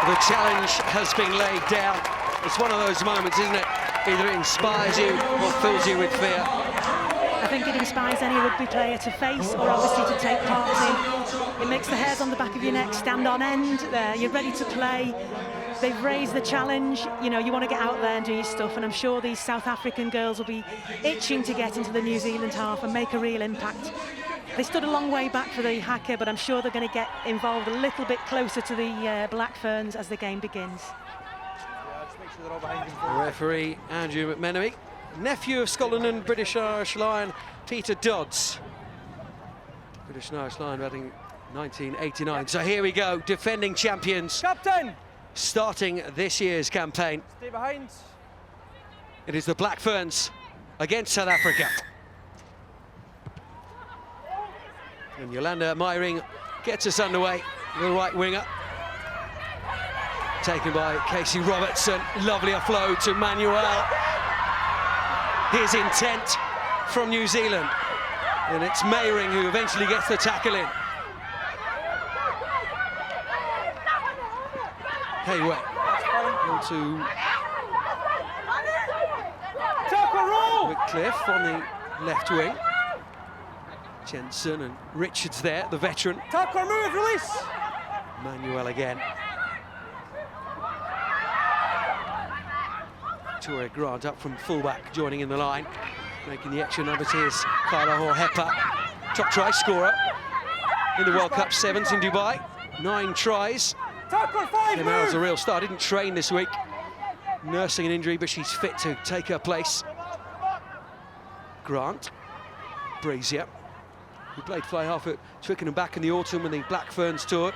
The challenge has been laid down. It's one of those moments, isn't it? Either it inspires you or fills you with fear. I think it inspires any rugby player to face or obviously to take part in. It makes the hairs on the back of your neck stand on end. You're ready to play. They've raised the challenge. You know, you want to get out there and do your stuff, and I'm sure these South African girls will be itching to get into the New Zealand half and make a real impact. They stood a long way back for the haka, but I'm sure they're going to get involved a little bit closer to the Black Ferns as the game begins. The referee, Andrew McMenemy, nephew of Scotland and British Irish Lion Peter Dodds. British and Irish Lion batting 1989. So here we go, defending champions. Captain! Starting this year's campaign. Stay behind. It is the Black Ferns against South Africa. And Yolanda Meiring gets us underway, the right winger. Taken by Casey Robertson, lovely offload to Manuel. Here's intent from New Zealand. And it's Meiring who eventually gets the tackle in. Hayway to Wycliffe on the left wing. Jensen and Richards there, the veteran. Tackle, move, release. Manuel again. Victoria Grant up from fullback, joining in the line. Making the extra numbers. Here's Carla Horhepa, top try scorer in the World Cup sevens in Dubai. 9 tries. Came out as a real star, didn't train this week. Nursing an injury, but she's fit to take her place. Grant, Brazier, who played fly half at Twickenham back in the autumn when the Black Ferns toured.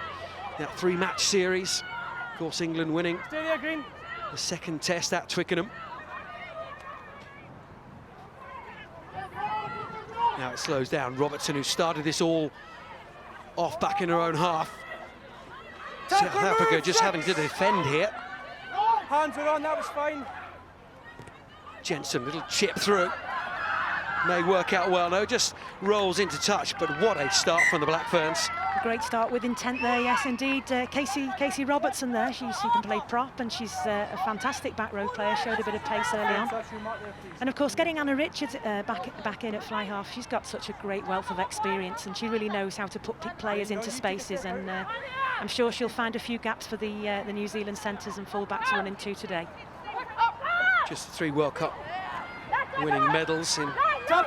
That 3-match series, of course England winning the second test at Twickenham. Now it slows down. Robertson, who started this all off back in her own half. South Africa just having to defend here. Hands were on, that was fine. Jensen, little chip through. May work out well, no, just rolls into touch, but what a start from the Black Ferns. A great start with intent there, yes indeed. Casey Robertson there, she can play prop, and she's a fantastic back row player, showed a bit of pace early on. And of course getting Anna Richards back in at fly half, she's got such a great wealth of experience, and she really knows how to put players into spaces, and I'm sure she'll find a few gaps for the New Zealand centres and full-backs to run into today. Just 3 World Cup winning medals in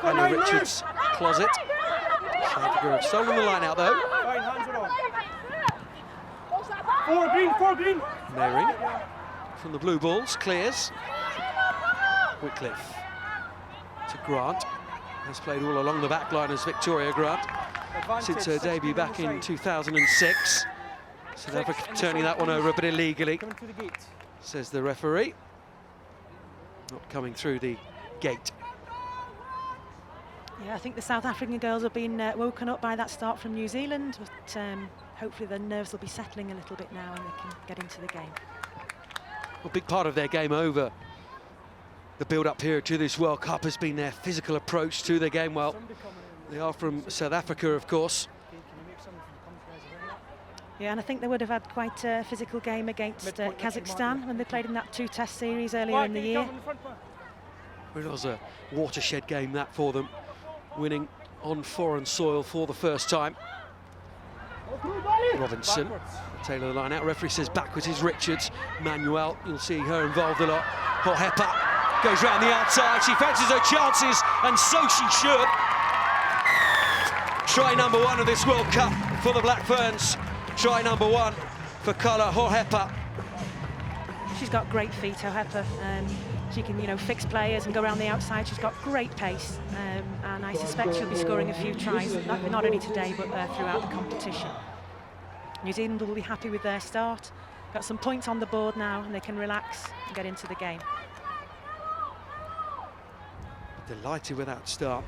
Anna Richards' closet. South Africa have stolen the line out though. Fine, hands are on. 4 green. Meiring from the blue balls, clears. Wycliffe to Grant. Has played all along the back line as Victoria Grant since her debut back in 2006. South Africa turning that one over a bit illegally, says the referee. Not coming through the gate. Yeah, I think the South African girls have been woken up by that start from New Zealand, but hopefully their nerves will be settling a little bit now and they can get into the game. A big part of their game over the build-up period to this World Cup has been their physical approach to the game. Well, they are from South Africa, of course. Yeah, and I think they would have had quite a physical game against Kazakhstan when they played in that 2-test series earlier in the year. It was a watershed game that for them, winning on foreign soil for the first time. Robinson, tailor the line out. Referee says backwards is Richards. Manuel, you'll see her involved a lot. Horhepa goes round the outside. She fancies her chances, and so she should. Try number 1 of this World Cup for the Black Ferns. Try number 1 for Carla Horhepa. She's got great feet, Horhepa. She can, fix players and go around the outside. She's got great pace, and I suspect she'll be scoring a few tries, not only today, but throughout the competition. New Zealand will be happy with their start. Got some points on the board now, and they can relax and get into the game. Delighted with that start.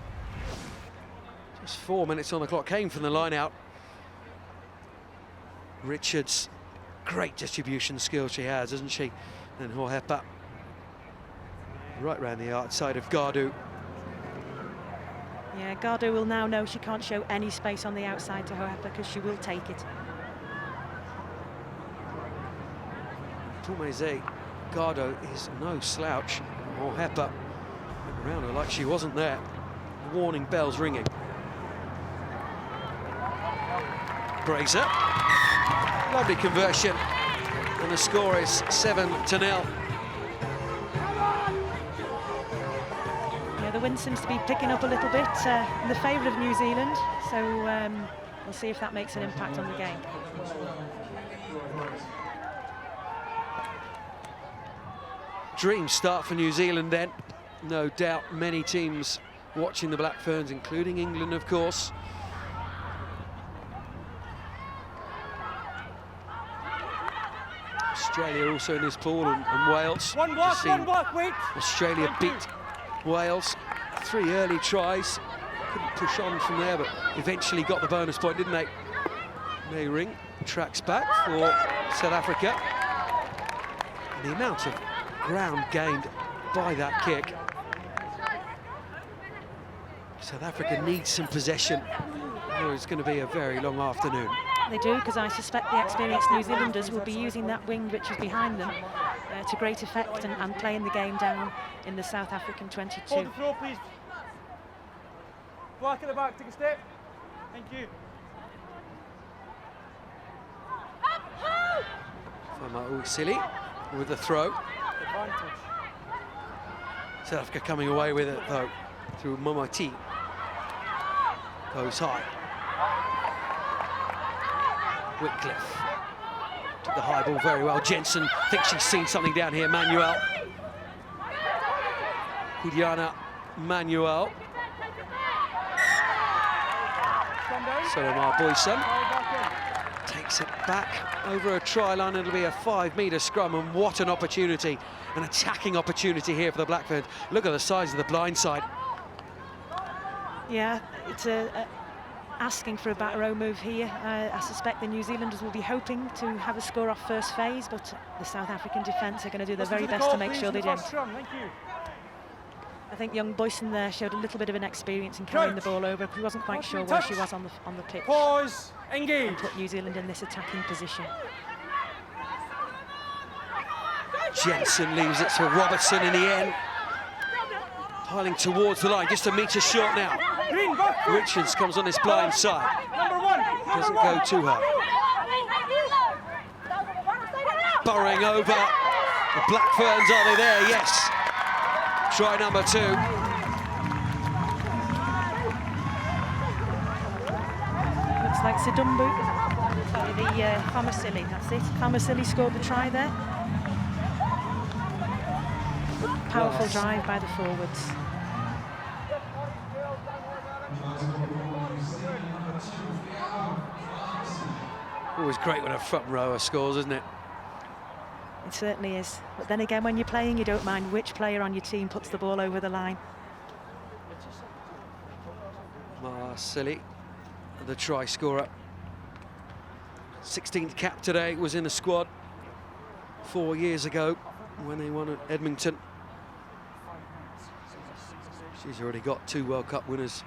Just 4 minutes on the clock, came from the line out. Richards, great distribution skills she has, isn't she? And Horhepa right round the outside of Gardu. Yeah, Gardu will now know she can't show any space on the outside to Horhepa because she will take it. Tumeze Gardo is no slouch. Or Hepper went around her like she wasn't there. Warning bells ringing. Brazier, lovely conversion, and the score is 7-0. Yeah, the wind seems to be picking up a little bit in the favour of New Zealand, so we'll see if that makes an impact on the game. Dream start for New Zealand then. No doubt many teams watching the Black Ferns, including England, of course. Australia also in this pool, and Wales. One block, wait. Australia beat Wales. 3 early tries. Couldn't push on from there, but eventually got the bonus point, didn't they? Mayring tracks back for South Africa. And the amount of ground gained by that kick. South Africa needs some possession. Oh, it's going to be a very long afternoon. They do, because I suspect the experienced New Zealanders will be using that wing which is behind them to great effect and playing the game down in the South African 22. Hold the throw, please. Black at the back, take a step. Thank you. Famau Silly with the throw. Advantage. South Africa coming away with it though through Momoti. Goes high. Whitcliffe took the high ball very well. Jensen thinks she's seen something down here. Manuel. Hudiana Manuel. Solomar Boyson takes it back over a try line. It'll be a 5-metre scrum, and what an opportunity, an attacking opportunity here for the Black Ferns. Look at the size of the blind side. Yeah, it's asking for a back row move here. I suspect the New Zealanders will be hoping to have a score off first phase, but the South African defence are going to do their very best to make sure they don't. Thank you. I think young Boyson there showed a little bit of an experience in carrying the ball over. He wasn't quite sure where she was on the pitch. Pause, engage. And put New Zealand in this attacking position. Jensen leaves it to Robertson in the end. Piling towards the line, just a metre short now. Richards comes on this blind side. Doesn't go to her. Burrowing over. The Black Ferns, are they there? Yes. Try number 2. Looks like Sidumbu. The Famasili, that's it. Famasili scored the try there. Powerful drive by the forwards. Always great when a front rower scores, isn't it? It certainly is. But then again, when you're playing, you don't mind which player on your team puts the ball over the line. Marcelli, the try scorer. 16th cap today, was in the squad 4 years ago when they won at Edmonton. She's already got 2 World Cup winners'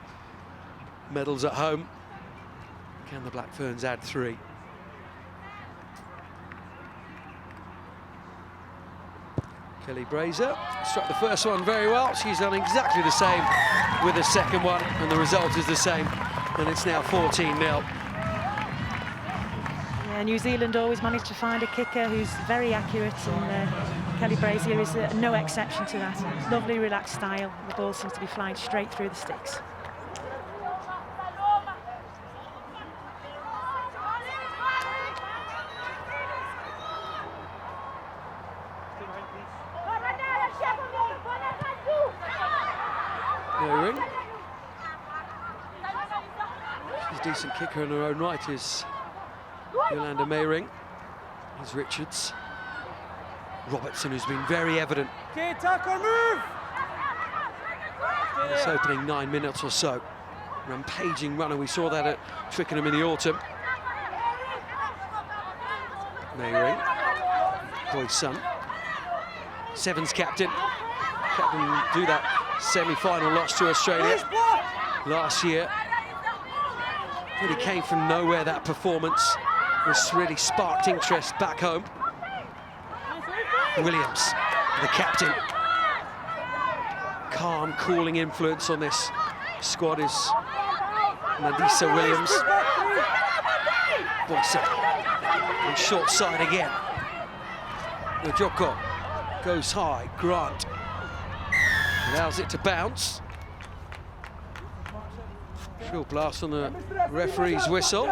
medals at home. Can the Black Ferns add 3? Kelly Brazier struck the first one very well. She's done exactly the same with the second one, and the result is the same, and it's now 14-0. Yeah, New Zealand always manage to find a kicker who's very accurate, and Kelly Brazier is no exception to that. Lovely, relaxed style. The ball seems to be flying straight through the sticks. Mayring. She's a decent kicker in her own right, is Yolanda Mayring. Here's Richards. Robertson, who's been very evident Okay, tackle, move! this opening 9 minutes or so. Rampaging runner, we saw that at Twickenham in the autumn. Mayring. Boyson. Sevens captain. Captain do that semi-final loss to Australia last year. Really came from nowhere, that performance. This really sparked interest back home. Williams, the captain. Calm, cooling influence on this squad is Nadisa Williams. Boyson on short side again. Ojoko goes high. Grant allows it to bounce. Short blast on the referee's whistle.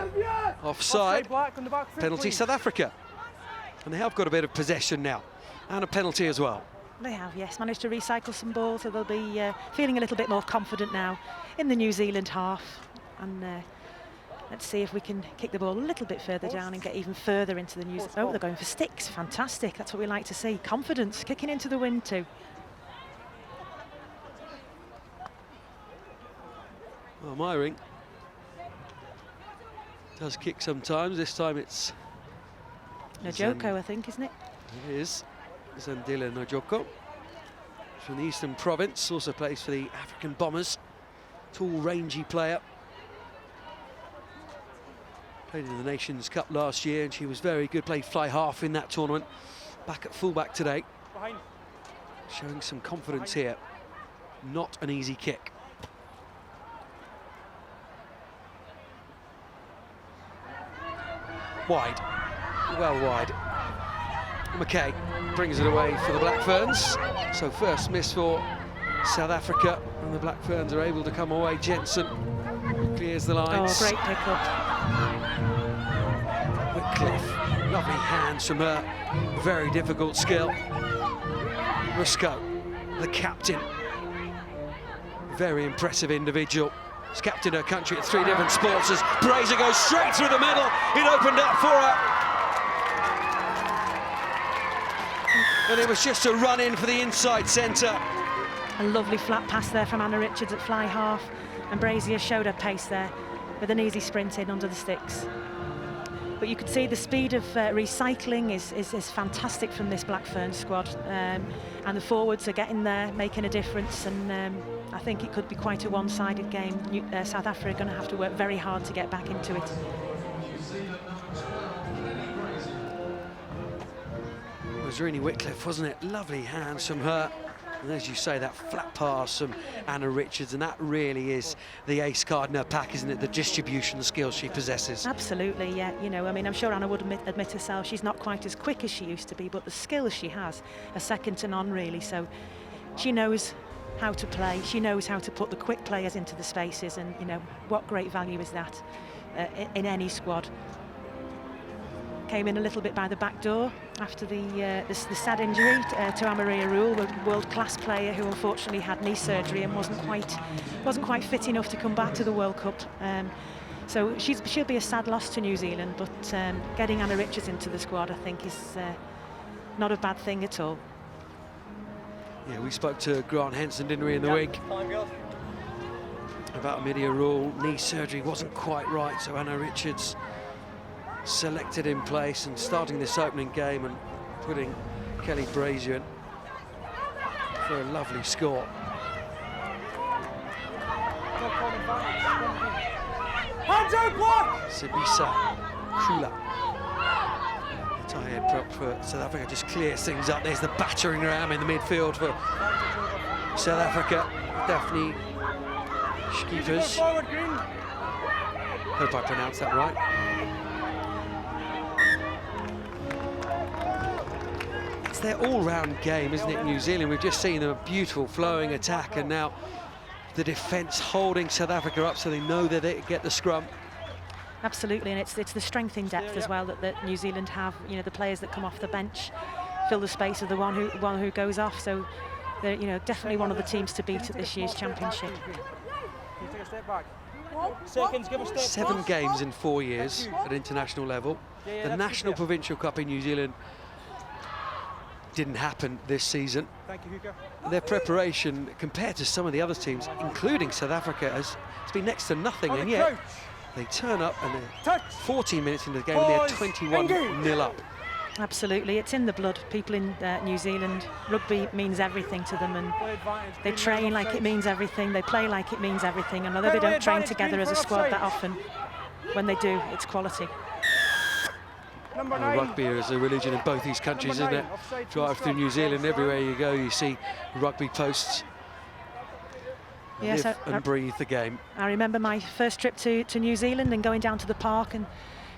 Offside. Penalty South Africa. And they have got a bit of possession now. And a penalty as well. They have, yes, managed to recycle some balls, so they'll be feeling a little bit more confident now in the New Zealand half. And let's see if we can kick the ball a little bit further down and get even further into the New Zealand. Oh, they're going for sticks. Fantastic. That's what we like to see. Confidence, kicking into the wind too. Well, Myring does kick sometimes. This time it's Ojoko, I think, isn't it? It is. Zandila Ojoko from the Eastern Province, also plays for the African Bombers. Tall, rangy player. Played in the Nations Cup last year and she was very good, played fly half in that tournament. Back at fullback today. Showing some confidence here. Not an easy kick. Wide, well wide. McKay brings it away for the Black Ferns. So first miss for South Africa, and the Black Ferns are able to come away. Jensen clears the lines. Oh, great pick-up. Whitcliffe, lovely hands from her. Very difficult skill. Rusco, the captain. Very impressive individual. She's captained her country at 3 different sports as Brazier goes straight through the middle. It opened up for her. And it was just a run in for the inside centre. A lovely flat pass there from Anna Richards at fly half, and Brazier showed her pace there with an easy sprint in under the sticks. But you could see the speed of recycling is fantastic from this Black Ferns squad, and the forwards are getting there, making a difference, and I think it could be quite a one-sided game. South Africa are going to have to work very hard to get back into it. It was Rini Whitcliffe, wasn't it? Lovely hands from her. And as you say, that flat pass from Anna Richards, and that really is the ace card in her pack, isn't it? The distribution skills she possesses. Absolutely, yeah. You know, I mean, I'm sure Anna would admit herself she's not quite as quick as she used to be, but the skills she has are second to none, really. So she knows how to play. She knows how to put the quick players into the spaces, and, you know, what great value is that in any squad. Came in a little bit by the back door after the sad injury to Amaria Rule, a world-class player who unfortunately had knee surgery and wasn't quite fit enough to come back to the World Cup. So she'll be a sad loss to New Zealand, but getting Anna Richards into the squad, I think, is not a bad thing at all. Yeah, we spoke to Grant Henson, didn't we, in the week, about Amaria Rule. Knee surgery wasn't quite right, so Anna Richards selected in place and starting this opening game and putting Kelly Brazier in for a lovely score. Sibisa Kula, the tie-head prop for South Africa, just clears things up. There's the battering ram in the midfield for South Africa. Daphne Skeeters. Hope I pronounced that right. It's their all-round game, isn't it, New Zealand? We've just seen a beautiful flowing attack, and now the defence holding South Africa up so they know that they get the scrum. Absolutely, and it's the strength in depth as well that New Zealand have. You know, the players that come off the bench fill the space of the one who goes off. So they're, you know, definitely one of the teams to beat at this year's championship. Seconds, give a step. 7 games in 4 years at international level. The National Provincial Cup in New Zealand didn't happen this season. Thank you, Hugo. Their preparation compared to some of the other teams, including South Africa, has been next to nothing, and yet they turn up and they're 14 minutes into the game and they're 21-0 up. Absolutely, it's in the blood. People in New Zealand, rugby means everything to them, and they train like it means everything, they play like it means everything, and although they don't train together as a squad that often, when they do, it's quality. Number 9. Rugby is a religion in both these countries, isn't it? Offside, Drive through New Zealand, everywhere you go, you see rugby posts. Yes, Live and breathe the game. I remember my first trip to New Zealand and going down to the park, and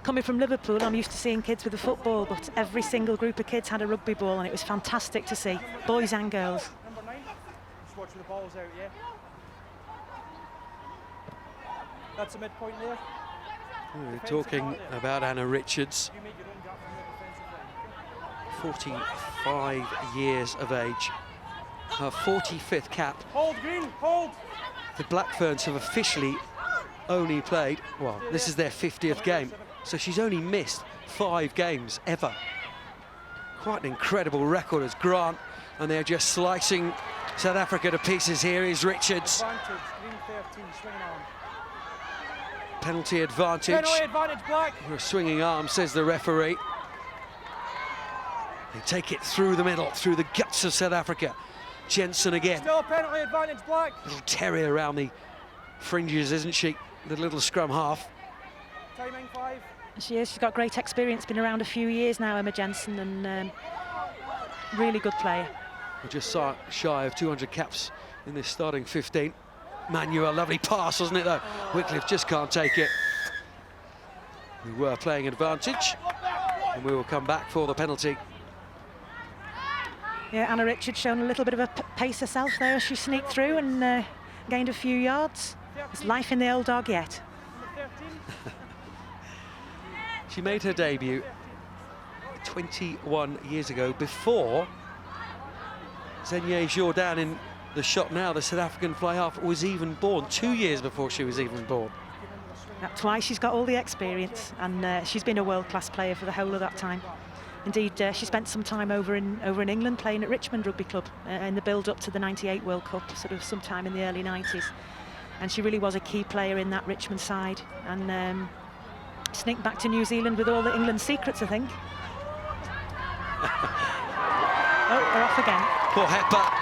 coming from Liverpool, I'm used to seeing kids with a football, but every single group of kids had a rugby ball, and it was fantastic to see, boys and girls. Number 9. Just watch the balls out, yeah. That's the midpoint there. We're talking about Anna Richards, You make your own gap from the defensive line. 45 years of age. Her 45th cap. Hold, Green, hold. The Black Ferns have officially only played, well, this is their 50th game, so she's only missed 5 games ever. Quite an incredible record as Grant, and they're just slicing South Africa to pieces. Here is Richards. Advantage, Green 13, swinging arm. Penalty advantage. Penalty advantage, Black. A swinging arm, says the referee. They take it through the middle, through the guts of South Africa. Jensen again. Still a penalty advantage, Black. Little terrier around the fringes, isn't she? The little scrum half. Timing 5. She is. She's got great experience, been around a few years now, Emma Jensen, and really good player. We're just shy of 200 caps in this starting 15. Manuel, lovely pass, wasn't it, though? Wycliffe just can't take it. We were playing advantage, and we will come back for the penalty. Yeah, Anna Richards shown a little bit of a pace herself there as she sneaked through and gained a few yards. There's life in the old dog yet. Number 13. She made her debut 21 years ago, before Zenia Jourdan in the shot now, the South African fly half, was even born. 2 years before she was even born. That's why she's got all the experience, and she's been a world-class player for the whole of that time. Indeed, she spent some time over in England playing at Richmond Rugby Club in the build-up to the '98 World Cup, sort of sometime in the early '90s. And she really was a key player in that Richmond side, and sneaked back to New Zealand with all the England secrets, I think. Oh, they're off again. Poor Hepper.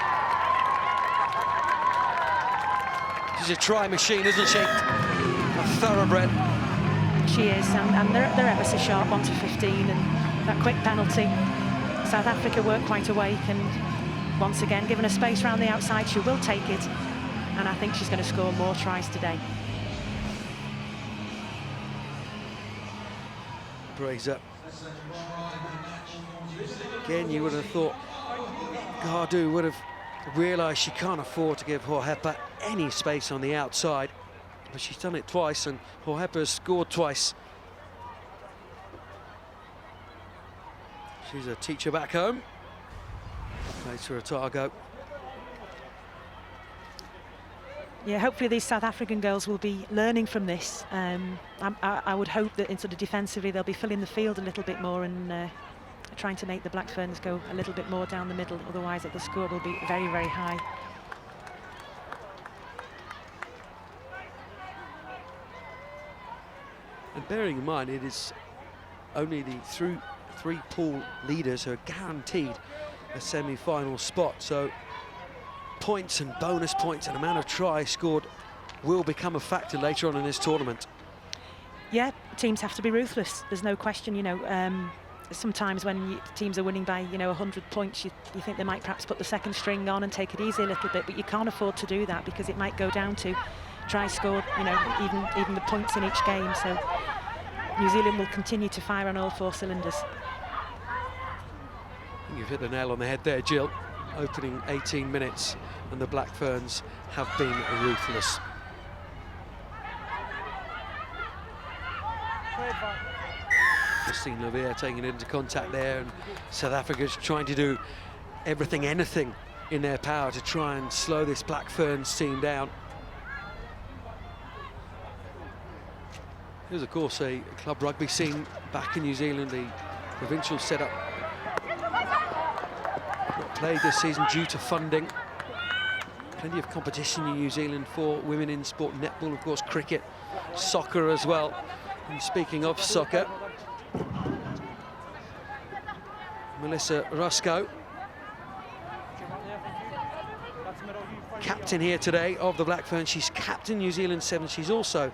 She's a try machine, isn't she? A thoroughbred. She is, and they're ever so sharp, 1 to 15, and that quick penalty. South Africa work quite awake, and once again, given a space around the outside, she will take it, and I think she's going to score more tries today. Brazier. Again, you would have thought Gardu would have realised she can't afford to give Hohepa any space on the outside, but she's done it twice, and Hohepa has scored twice. She's a teacher back home. Plays for Otago. Yeah, hopefully these South African girls will be learning from this. I would hope that in sort of defensively they'll be filling the field a little bit more and trying to make the Black Ferns go a little bit more down the middle. Otherwise, the score will be very, very high. And bearing in mind, it is only the three pool leaders who are guaranteed a semi-final spot. So points and bonus points and amount of tries scored will become a factor later on in this tournament. Yeah, teams have to be ruthless. There's no question, you know. Sometimes when teams are winning by, 100 points, you think they might perhaps put the second string on and take it easy a little bit, but you can't afford to do that because it might go down to tries scored, even the points in each game. So New Zealand will continue to fire on all 4 cylinders. You've hit the nail on the head there, Jill. Opening 18 minutes, and the Black Ferns have been ruthless. Christine Lavere taking it into contact there, and South Africa's trying to do everything, anything in their power to try and slow this Black Ferns team down. There's, of course, a club rugby scene back in New Zealand, the provincial setup. Not played this season due to funding. Plenty of competition in New Zealand for women in sport, netball, of course, cricket, soccer as well. And speaking of soccer, Melissa Rusco, captain here today of the Black Ferns. She's captain New Zealand 7. She's also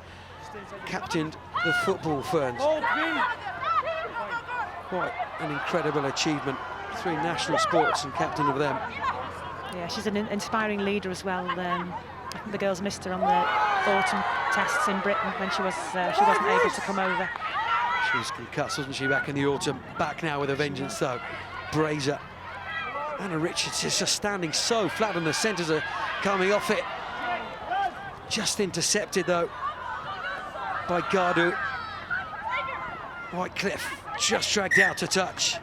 captained the football Ferns. Quite an incredible achievement. 3 national sports and captain of them. Yeah, she's an inspiring leader as well. I think the girls missed her on the autumn tests in Britain when she wasn't able to come over. She was concussed, wasn't she, back in the autumn? Back now with a vengeance, though. Brazier. Anna Richards is just standing so flat, and the centres are coming off it. Just intercepted, though, by Gardu. Whitecliffe just dragged out to touch.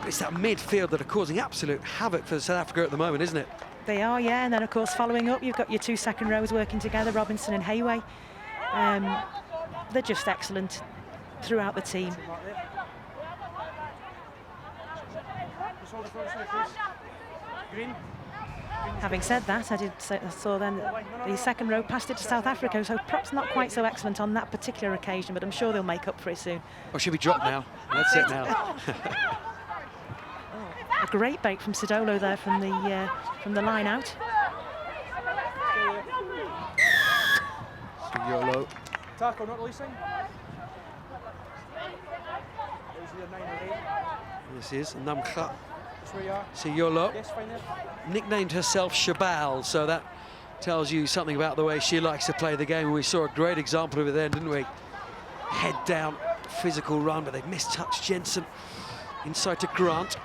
It's that midfield that are causing absolute havoc for South Africa at the moment, isn't it? They are, yeah, and then of course following up you've got your 2 second rows working together, Robinson and Hayway. They're just excellent throughout the team. Having said that, I saw then the second row passed it to South Africa, so perhaps not quite so excellent on that particular occasion, but I'm sure they'll make up for it soon. Or should we drop now? That's it now. A great break from Sidolo there from the line out. Yolo. Taco not releasing. This is Namkha Siyolo. Nicknamed herself Shabal, so that tells you something about the way she likes to play the game. We saw a great example of it then, didn't we? Head down, physical run, but they've mistouched Jensen. Inside to Grant.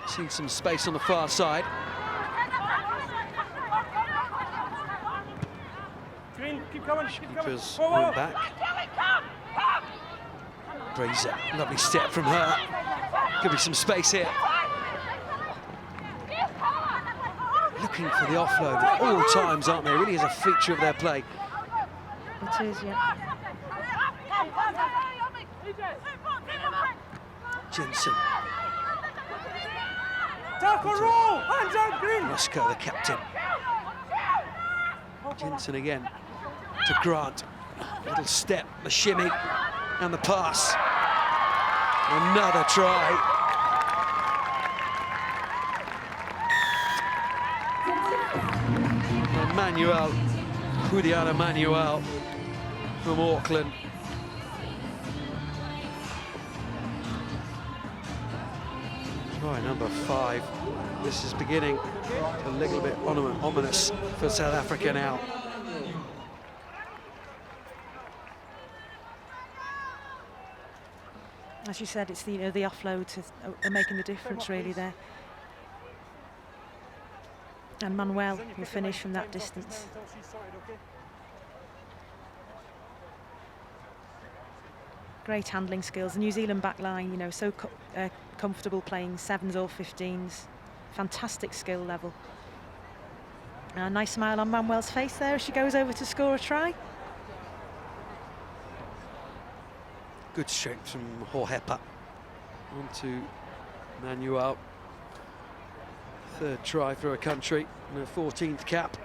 Seen some space on the far side. Green, keep coming, keep coming. Went back. Brazier, lovely step from her. Could be some space here. Looking for the offload at all times, aren't they? It really is a feature of their play. It is, yeah. Jensen. Tackle roll! Hands out, Green! Roscoe, the captain. Jensen again to Grant. Little step, the shimmy, and the pass. Another try. Manuel, Juliana Manuel from Auckland. Try number 5. This is beginning a little bit ominous for South Africa now. As you said, it's the offloads are making the difference really there. And Manuel will finish from that distance. Great handling skills. The New Zealand back line, so comfortable playing 7s or 15s. Fantastic skill level. A nice smile on Manuel's face there as she goes over to score a try. Good strength from Hohepa. On to Manuel. 3rd try for her country and her 14th cap.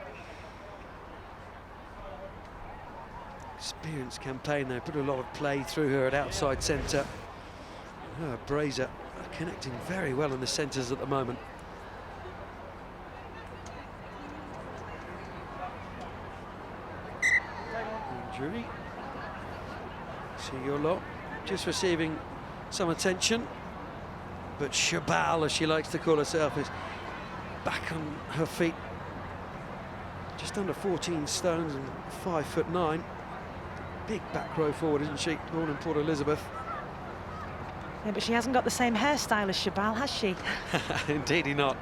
Experienced campaign there, put a lot of play through her at outside centre. Her Brazier connecting very well in the centres at the moment. Injury. Siyolo just receiving some attention, but Shabal, as she likes to call herself, is back on her feet. Just under 14 stones and 5'9". Big back row forward, isn't she? Born in Port Elizabeth. Yeah, but she hasn't got the same hairstyle as Shabal, has she? Indeedy not.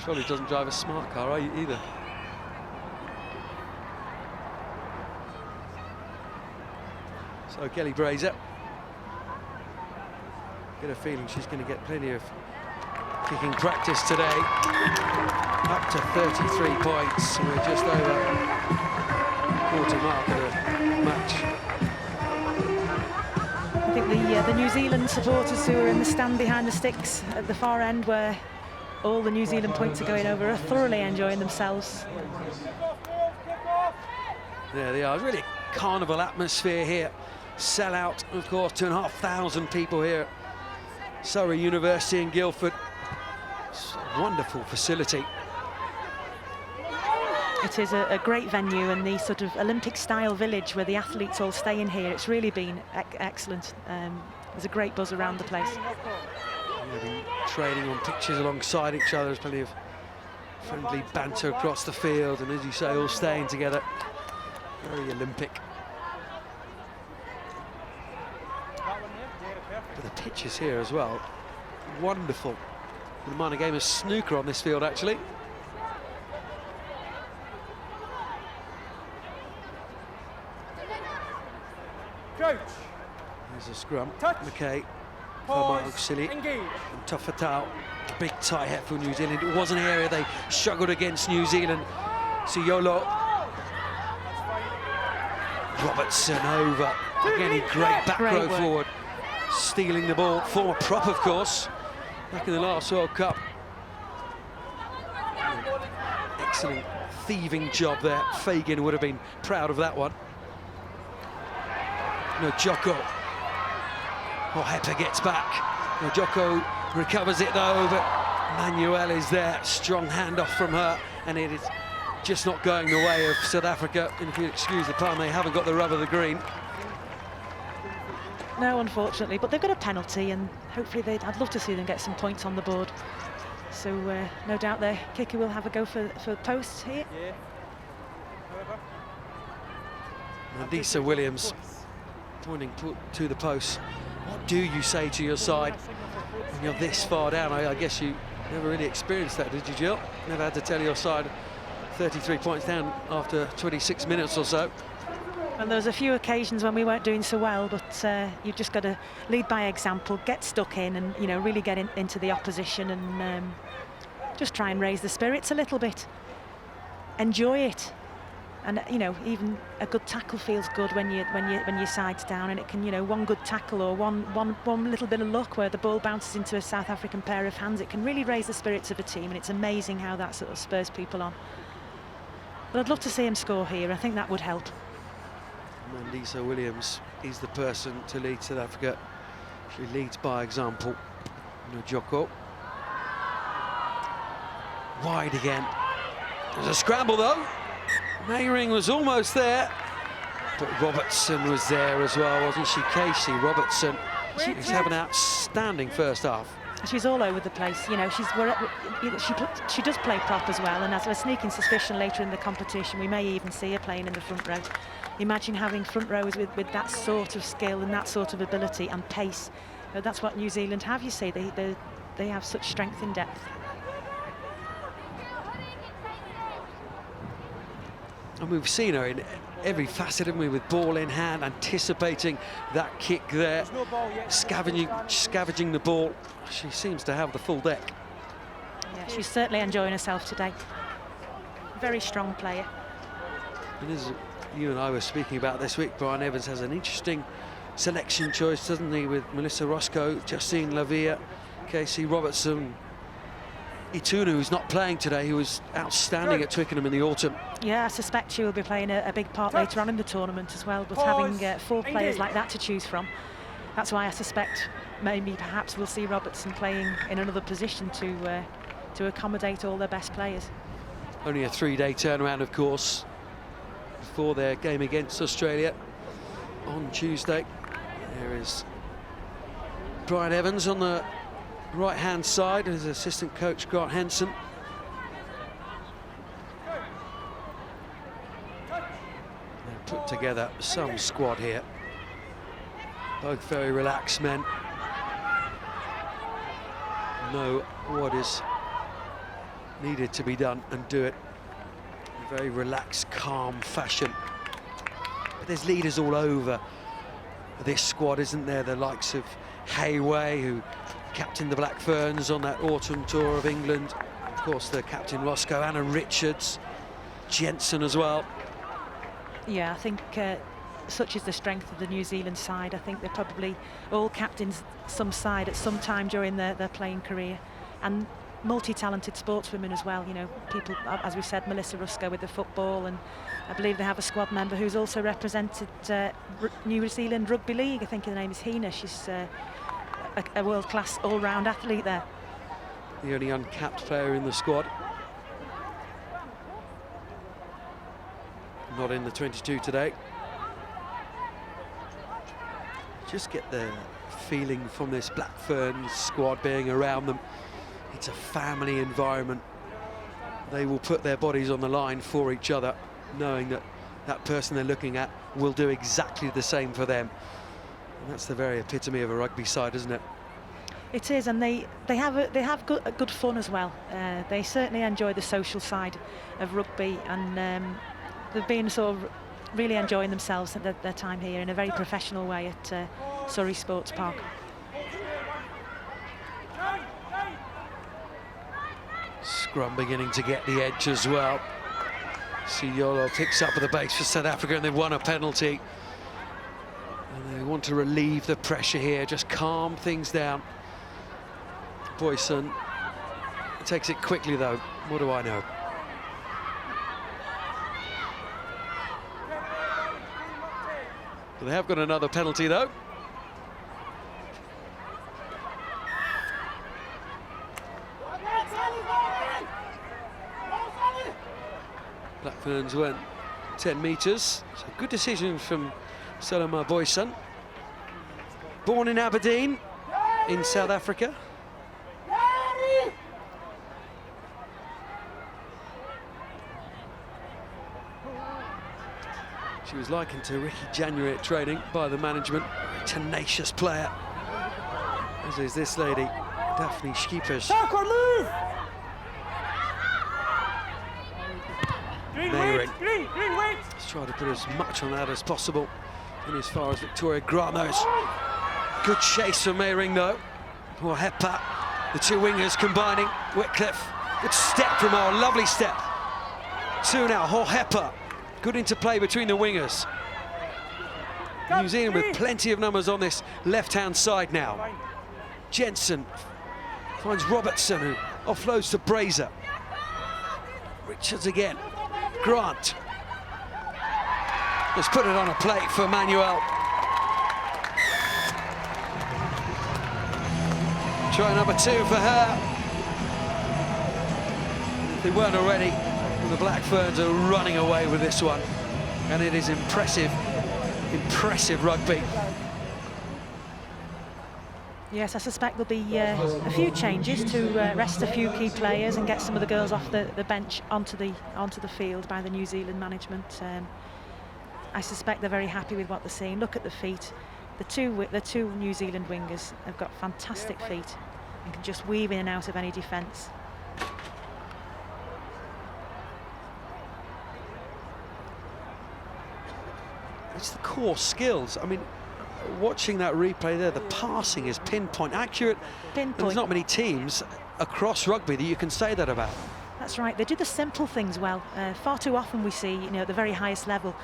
Surely doesn't drive a smart car either. So Kelly Brazier. Get a feeling she's going to get plenty of kicking practice today. Up to 33 points. We're just over quarter mark of the match. I think the New Zealand supporters who are in the stand behind the sticks at the far end where all the New Zealand points are going over are thoroughly enjoying themselves. There they are. Really a carnival atmosphere here. Sell out, of course, 2,500 people here at Surrey University in Guildford. It's a wonderful facility. It is a great venue, and the sort of Olympic-style village where the athletes all stay in here. It's really been excellent. There's a great buzz around the place. They've been training on pitches alongside each other. There's plenty of friendly banter across the field, and as you say, all staying together. Very Olympic. But the pitches here as well, wonderful. Wouldn't mind a game of snooker on this field, actually. Coach. There's a scrum. Touch. McKay, Pause. Auxili, Engage. and Tuffatau. A big tight hit for New Zealand. It was an area they struggled against New Zealand. Siolo. Robertson over. Again, a great back row forward. Stealing the ball. Former prop, of course, back in the last World Cup. Excellent thieving job there. Fagan would have been proud of that one. No, Joko. Oh, Hepper gets back. No, Joko recovers it though, but Manuel is there. Strong handoff from her, and it is just not going the way of South Africa. And if you excuse the pun, they haven't got the rub of the green. No, unfortunately, but they've got a penalty, and hopefully I'd love to see them get some points on the board. So no doubt their kicker will have a go for posts here. Yeah. Mandisa Williams pointing to the post. What do you say to your side when you're this far down? I guess you never really experienced that, did you, Jill? Never had to tell your side 33 points down after 26 minutes or so. And there was a few occasions when we weren't doing so well, but you've just got to lead by example, get stuck in, and really get into the opposition, and just try and raise the spirits a little bit. Enjoy it, and even a good tackle feels good when your side's down, and it can one good tackle or one little bit of luck where the ball bounces into a South African pair of hands. It can really raise the spirits of a team, and it's amazing how that sort of spurs people on. But I'd love to see him score here. I think that would help. Mandisa Williams is the person to lead South Africa. She leads by example. Joko. Wide again. There's a scramble though. Mayring was almost there, but Robertson was there as well, wasn't she? Casey Robertson. She's having an outstanding first half. She's all over the place. She does play prop as well, and as a sneaking suspicion later in the competition, we may even see her playing in the front row. Imagine having front rows with that sort of skill and that sort of ability and pace. That's what New Zealand have, you see. They have such strength in depth. And we've seen her in every facet, haven't we, with ball in hand, anticipating that kick there, scavenging the ball. She seems to have the full deck. Yeah, she's certainly enjoying herself today. Very strong player. And as you and I were speaking about this week, Brian Evans has an interesting selection choice, doesn't he, with Melissa Roscoe, Justine Lavia, Casey Robertson, Itunu, who's not playing today, who was outstanding at Twickenham in the autumn. Yeah, I suspect she will be playing a big part later on in the tournament as well, but having 4 players like that to choose from, that's why I suspect maybe perhaps we'll see Robertson playing in another position to accommodate all their best players. Only a 3-day turnaround, of course, before their game against Australia on Tuesday. There is Brian Evans on the right-hand side, his assistant coach Grant Henson. They've put together some squad here. Both very relaxed men. Know what is needed to be done and do it in a very relaxed, calm fashion. But there's leaders all over this squad, isn't there? The likes of Hayway, who captained the Black Ferns on that autumn tour of England. Of course, the captain Roscoe, Anna Richards, Jensen as well. Yeah, I think such is the strength of the New Zealand side. I think they're probably all captains some side at some time during their playing career, and multi-talented sportswomen as well. People, as we said, Melissa Roscoe with the football, and I believe they have a squad member who's also represented New Zealand Rugby League. I think her name is Hina. She's a world-class all-round athlete there. The only uncapped player in the squad. Not in the 22 today. Just get the feeling from this Black Ferns squad being around them. It's a family environment. They will put their bodies on the line for each other, knowing that that person they're looking at will do exactly the same for them. And that's the very epitome of a rugby side, isn't it? It is, and they have good fun as well. They certainly enjoy the social side of rugby, and they've been sort of really enjoying themselves at their time here in a very professional way at Surrey Sports Park. Scrum beginning to get the edge as well. Siolo picks up with the base for South Africa, and they've won a penalty. And they want to relieve the pressure here, just calm things down. Boyson takes it quickly though. What do I know? But they have got another penalty though. Black Ferns went 10 metres. So good decision from Solomon Boyson. Born in Aberdeen in South Africa. She was likened to Ricky January at training by the management. A tenacious player, as is this lady, Daphne Schiepers. Let's try to put as much on that as possible. And as far as Victoria Grant knows, good chase from Mayring though. Hepa, the two wingers combining. Whitcliffe, good step from our lovely step. Two now, Hepa. Good interplay between the wingers. New Zealand with plenty of numbers on this left-hand side now. Jensen finds Robertson, who offloads to Brazier. Richards again. Grant. Let's put it on a plate for Manuel. Try number 2 for her. If they weren't already, the Black Ferns are running away with this one, and it is impressive rugby. Yes, I suspect there'll be a few changes to rest a few key players and get some of the girls off the bench onto the field by the New Zealand management. I suspect they're very happy with what they're seeing. Look at the feet. The two New Zealand wingers have got fantastic feet and can just weave in and out of any defence. It's the core skills. I mean, watching that replay there, the passing is pinpoint accurate. There's not many teams across rugby that you can say that about. That's right. They do the simple things well. Far too often we see, at the very highest level,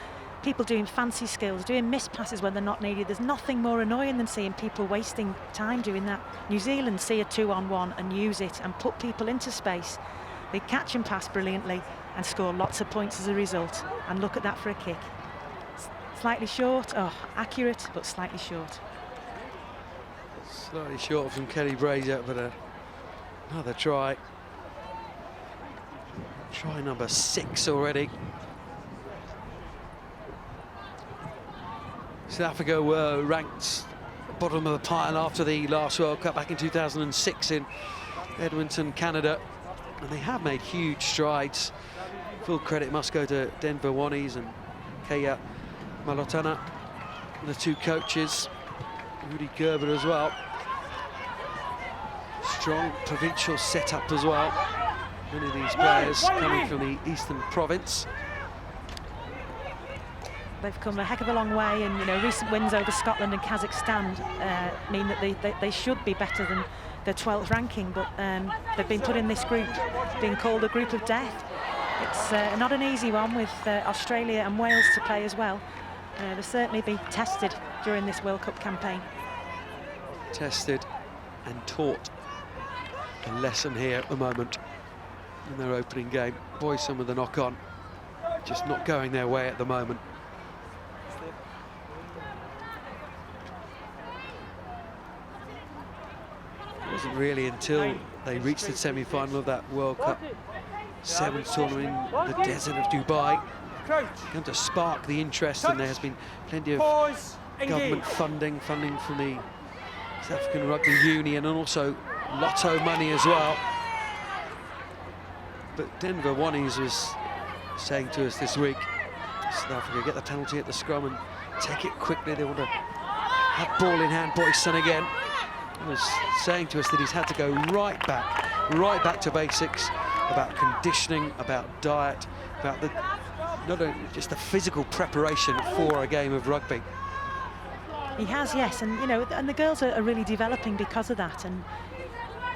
people doing fancy skills, doing missed passes when they're not needed. There's nothing more annoying than seeing people wasting time doing that. New Zealand see a 2-on-1 and use it and put people into space. They catch and pass brilliantly and score lots of points as a result. And look at that for a kick. Slightly short, accurate, but slightly short. Slightly short from Kelly Brazier, but another try. Try number 6 already. South Africa were ranked bottom of the pile after the last World Cup back in 2006 in Edmonton, Canada. And they have made huge strides. Full credit must go to Denver Wannies and Kaya Malotana, the two coaches, Rudy Gerber as well. Strong provincial setup as well. Many of these players coming from the Eastern Province. They've come a heck of a long way, and recent wins over Scotland and Kazakhstan mean that they should be better than their 12th ranking, but they've been put in this group, being called a group of death. It's not an easy one with Australia and Wales to play as well. They'll certainly be tested during this World Cup campaign. Tested and taught a lesson here at the moment in their opening game. Boyson with the knock-on, just not going their way at the moment. It wasn't really until they reached the semi-final of that World Cup 7th tournament in the desert of Dubai going to spark the interest, and there has been plenty of government funding from the South African Rugby Union, and also lotto money as well. But Denver Wannies was saying to us this week, South Africa get the penalty at the scrum and take it quickly. They want to have ball in hand, boy's son again. He was saying to us that he's had to go right back to basics, about conditioning, about diet, about the not only just the physical preparation for a game of rugby. He has, yes, and and the girls are really developing because of that. And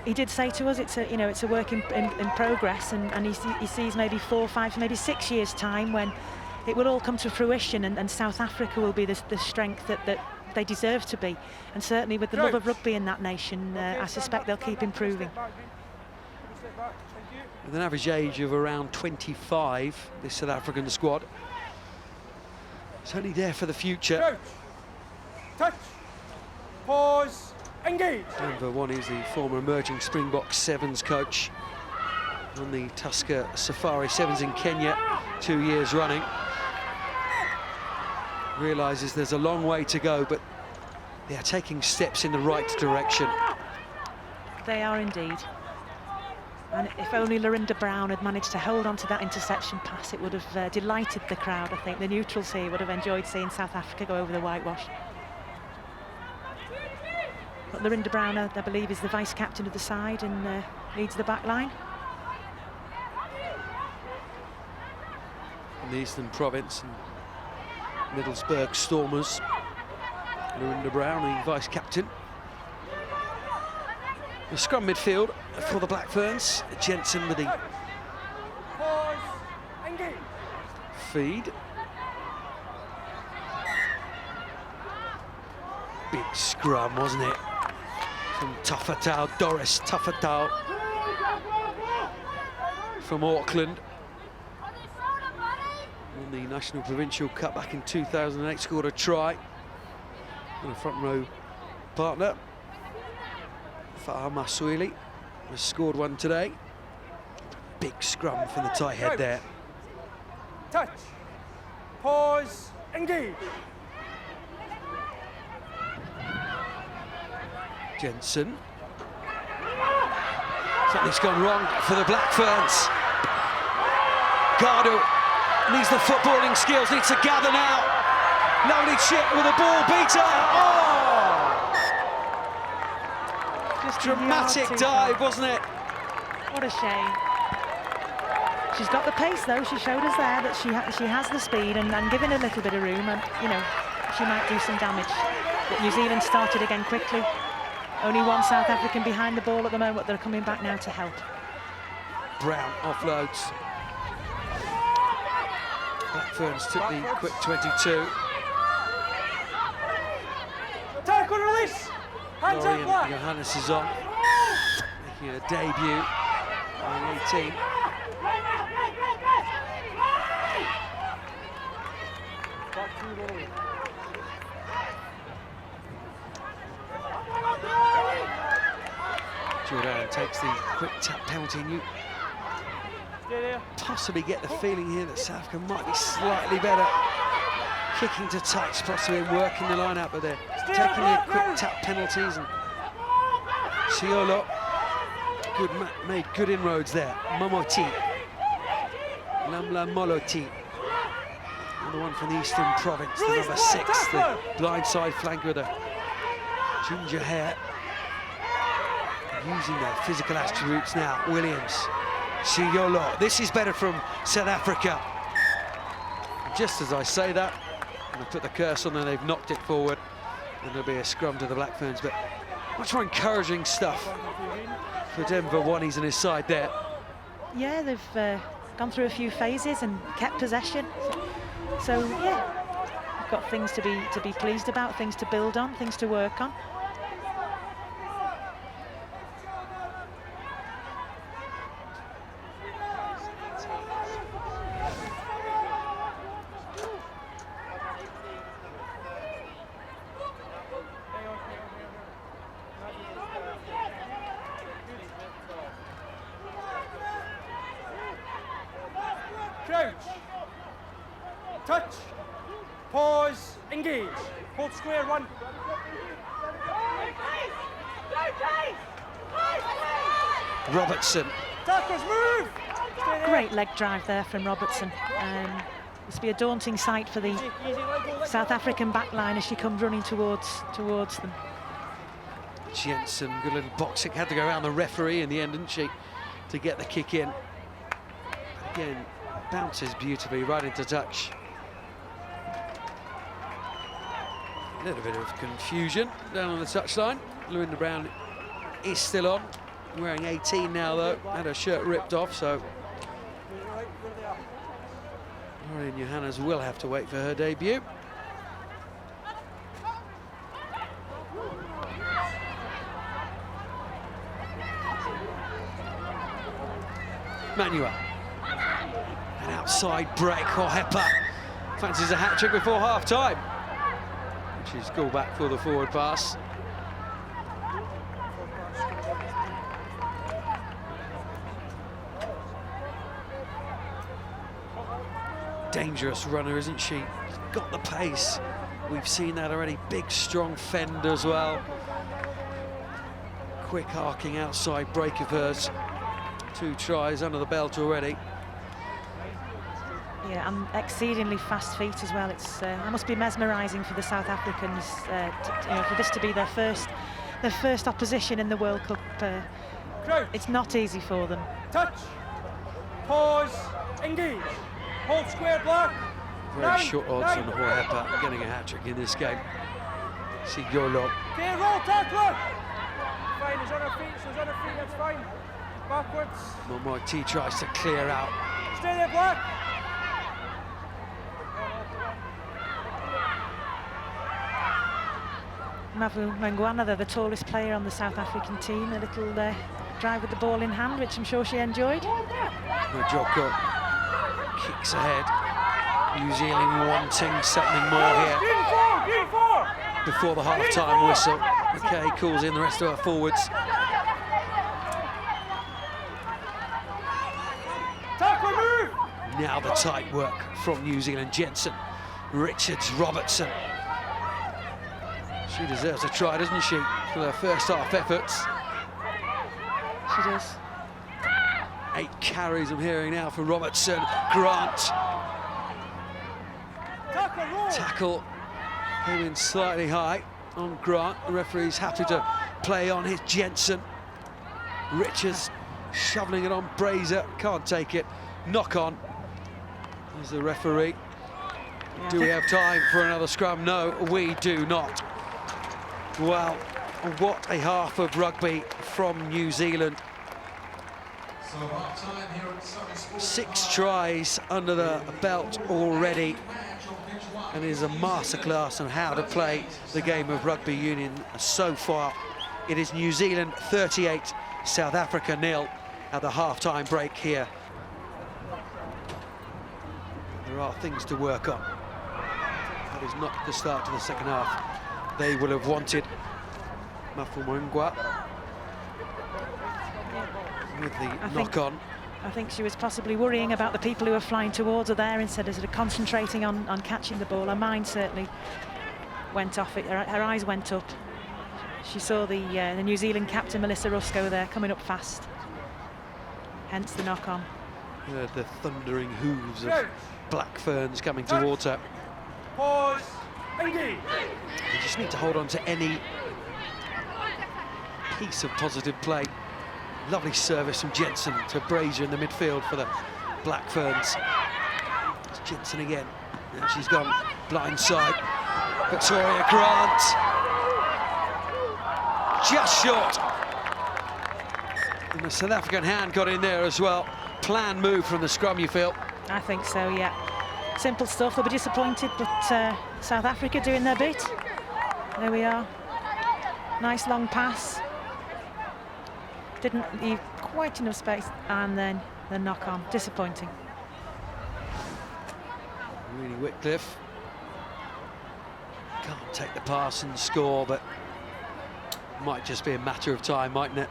he did say to us, it's a work in progress, and he sees maybe 4, 5, maybe 6 years' time when it will all come to fruition, and South Africa will be the strength that they deserve to be. And certainly with the love of rugby in that nation, I suspect they'll keep improving. With an average age of around 25, this South African squad. It's only there for the future. Touch, pause, engage. Denver Wannies, the former emerging Springbok Sevens coach, on the Tusker Safari Sevens in Kenya 2 years running. Realises there's a long way to go, but they are taking steps in the right direction. They are indeed. And if only Lorinda Brown had managed to hold on to that interception pass, it would have delighted the crowd. I think the neutrals here would have enjoyed seeing South Africa go over the whitewash. But Lorinda Brown, I believe, is the vice-captain of the side and leads the back line. In the Eastern Province, and Middlesbrough Stormers. Lorinda Brown, the vice-captain. The scrum midfield for the Black Ferns. Jensen with the feed. Big scrum, wasn't it? From Taffatau, Doris Taffatau from Auckland. Won the National Provincial Cup back in 2008, scored a try. And a front row partner, Fa'a Maswili, has scored one today. Big scrum from the tight head there. Touch, pause, engage. Jensen. Something's gone wrong for the Black Ferns. Gardu needs the footballing skills, needs to gather now. Lovely chip with a ball beater. Oh! Just dramatic dive, wasn't it? What a shame. She's got the pace, though. She showed us there that she has the speed, and given a little bit of room, and she might do some damage. But New Zealand started again quickly. Only one South African behind the ball at the moment. They're coming back now to help. Brown offloads. Black Ferns took the quick 22. Tackle release. Hands Laurie up, Black. Johannes is on, making a debut on 18. Jordan takes the quick tap penalty, and you possibly get the feeling here that South Africa might be slightly better. Kicking to touch, possibly working the line out, but they're taking their quick tap penalties. And Siolo made good inroads there. Momoti, Lamla Moloti, and the one from the Eastern Province, the number 6, the blindside flanker with the ginger hair. Using their physical attributes now. Williams, Siolo. This is better from South Africa. Just as I say that, and I put the curse on, and they've knocked it forward, and there'll be a scrum to the Black Ferns. But much more encouraging stuff for Denver Wannies and his side there. Yeah, they've gone through a few phases and kept possession. So yeah, we've got things to be pleased about, things to build on, things to work on. Crouch, touch, pause, engage. Hold square, run. Robertson. Great leg drive there from Robertson. Must be a daunting sight for the South African backline as she comes running towards them. Jensen, good little boxing, had to go around the referee in the end, didn't she, to get the kick in. Again, bounces beautifully right into touch. A little bit of confusion down on the touchline. Lucinda Brown is still on, wearing 18 now though, had her shirt ripped off, so Marion Johannes will have to wait for her debut. Manuel, an outside break, Hohepa fancies a hat-trick before half-time, which is called back for the forward pass. Dangerous runner, isn't she? She's got the pace. We've seen that already. Big, strong fend as well. Quick arcing outside break of hers. 2 tries under the belt already. Yeah, and exceedingly fast feet as well. That must be mesmerising for the South Africans, for this to be their first opposition in the World Cup. It's not easy for them. Touch, pause, engage, hold square block. Very short odds on Hohepa getting a hat-trick in this game. See Yolo. Okay, roll, tackler. Fine, he's on her feet, that's fine. Backwards. Momoiti tries to clear out. Stay there, Black. Mavu Mangwana, they're the tallest player on the South African team. A little drive with the ball in hand, which I'm sure she enjoyed. Majoko kicks ahead. New Zealand wanting something more here before the half-time whistle. McKay calls in the rest of our forwards. Now the tight work from New Zealand. Jensen, Richards, Robertson. She deserves a try, doesn't she, for her first half efforts. She does. 8 carries I'm hearing now for Robertson. Grant. Tackle came in slightly high on Grant. The referee's happy to play on his Jensen. Richards shoveling it on Brazier. Can't take it. Knock on. There's the referee. Yeah. Do we have time for another scrum? No, we do not. Well, what a half of rugby from New Zealand. 6 tries under the belt already, and is a masterclass on how to play the game of rugby union. So far, it is New Zealand 38, South Africa 0 at the half-time break here. There are things to work on. That is not the start to the second half they will have wanted. Mafumungwa with the knock-on. I think she was possibly worrying about the people who were flying towards her there instead of sort of concentrating on catching the ball. Her mind certainly went off it. Her eyes went up. She saw the New Zealand captain, Melissa Rusco, there coming up fast. Hence the knock-on. Heard the thundering hooves of Black Ferns coming towards her. Pause. You just need to hold on to any piece of positive play. Lovely service from Jensen to Brazier in the midfield for the Black Ferns. It's Jensen again. Now she's gone blind side. Victoria Grant. Just short. And the South African hand got in there as well. Planned move from the scrum, you feel? I think so, yeah. Simple stuff. They'll be disappointed, but South Africa doing their bit. There we are. Nice long pass. Didn't leave quite enough space, and then the knock-on. Disappointing. Really Whitcliffe. Can't take the pass and score, but might just be a matter of time, mightn't it?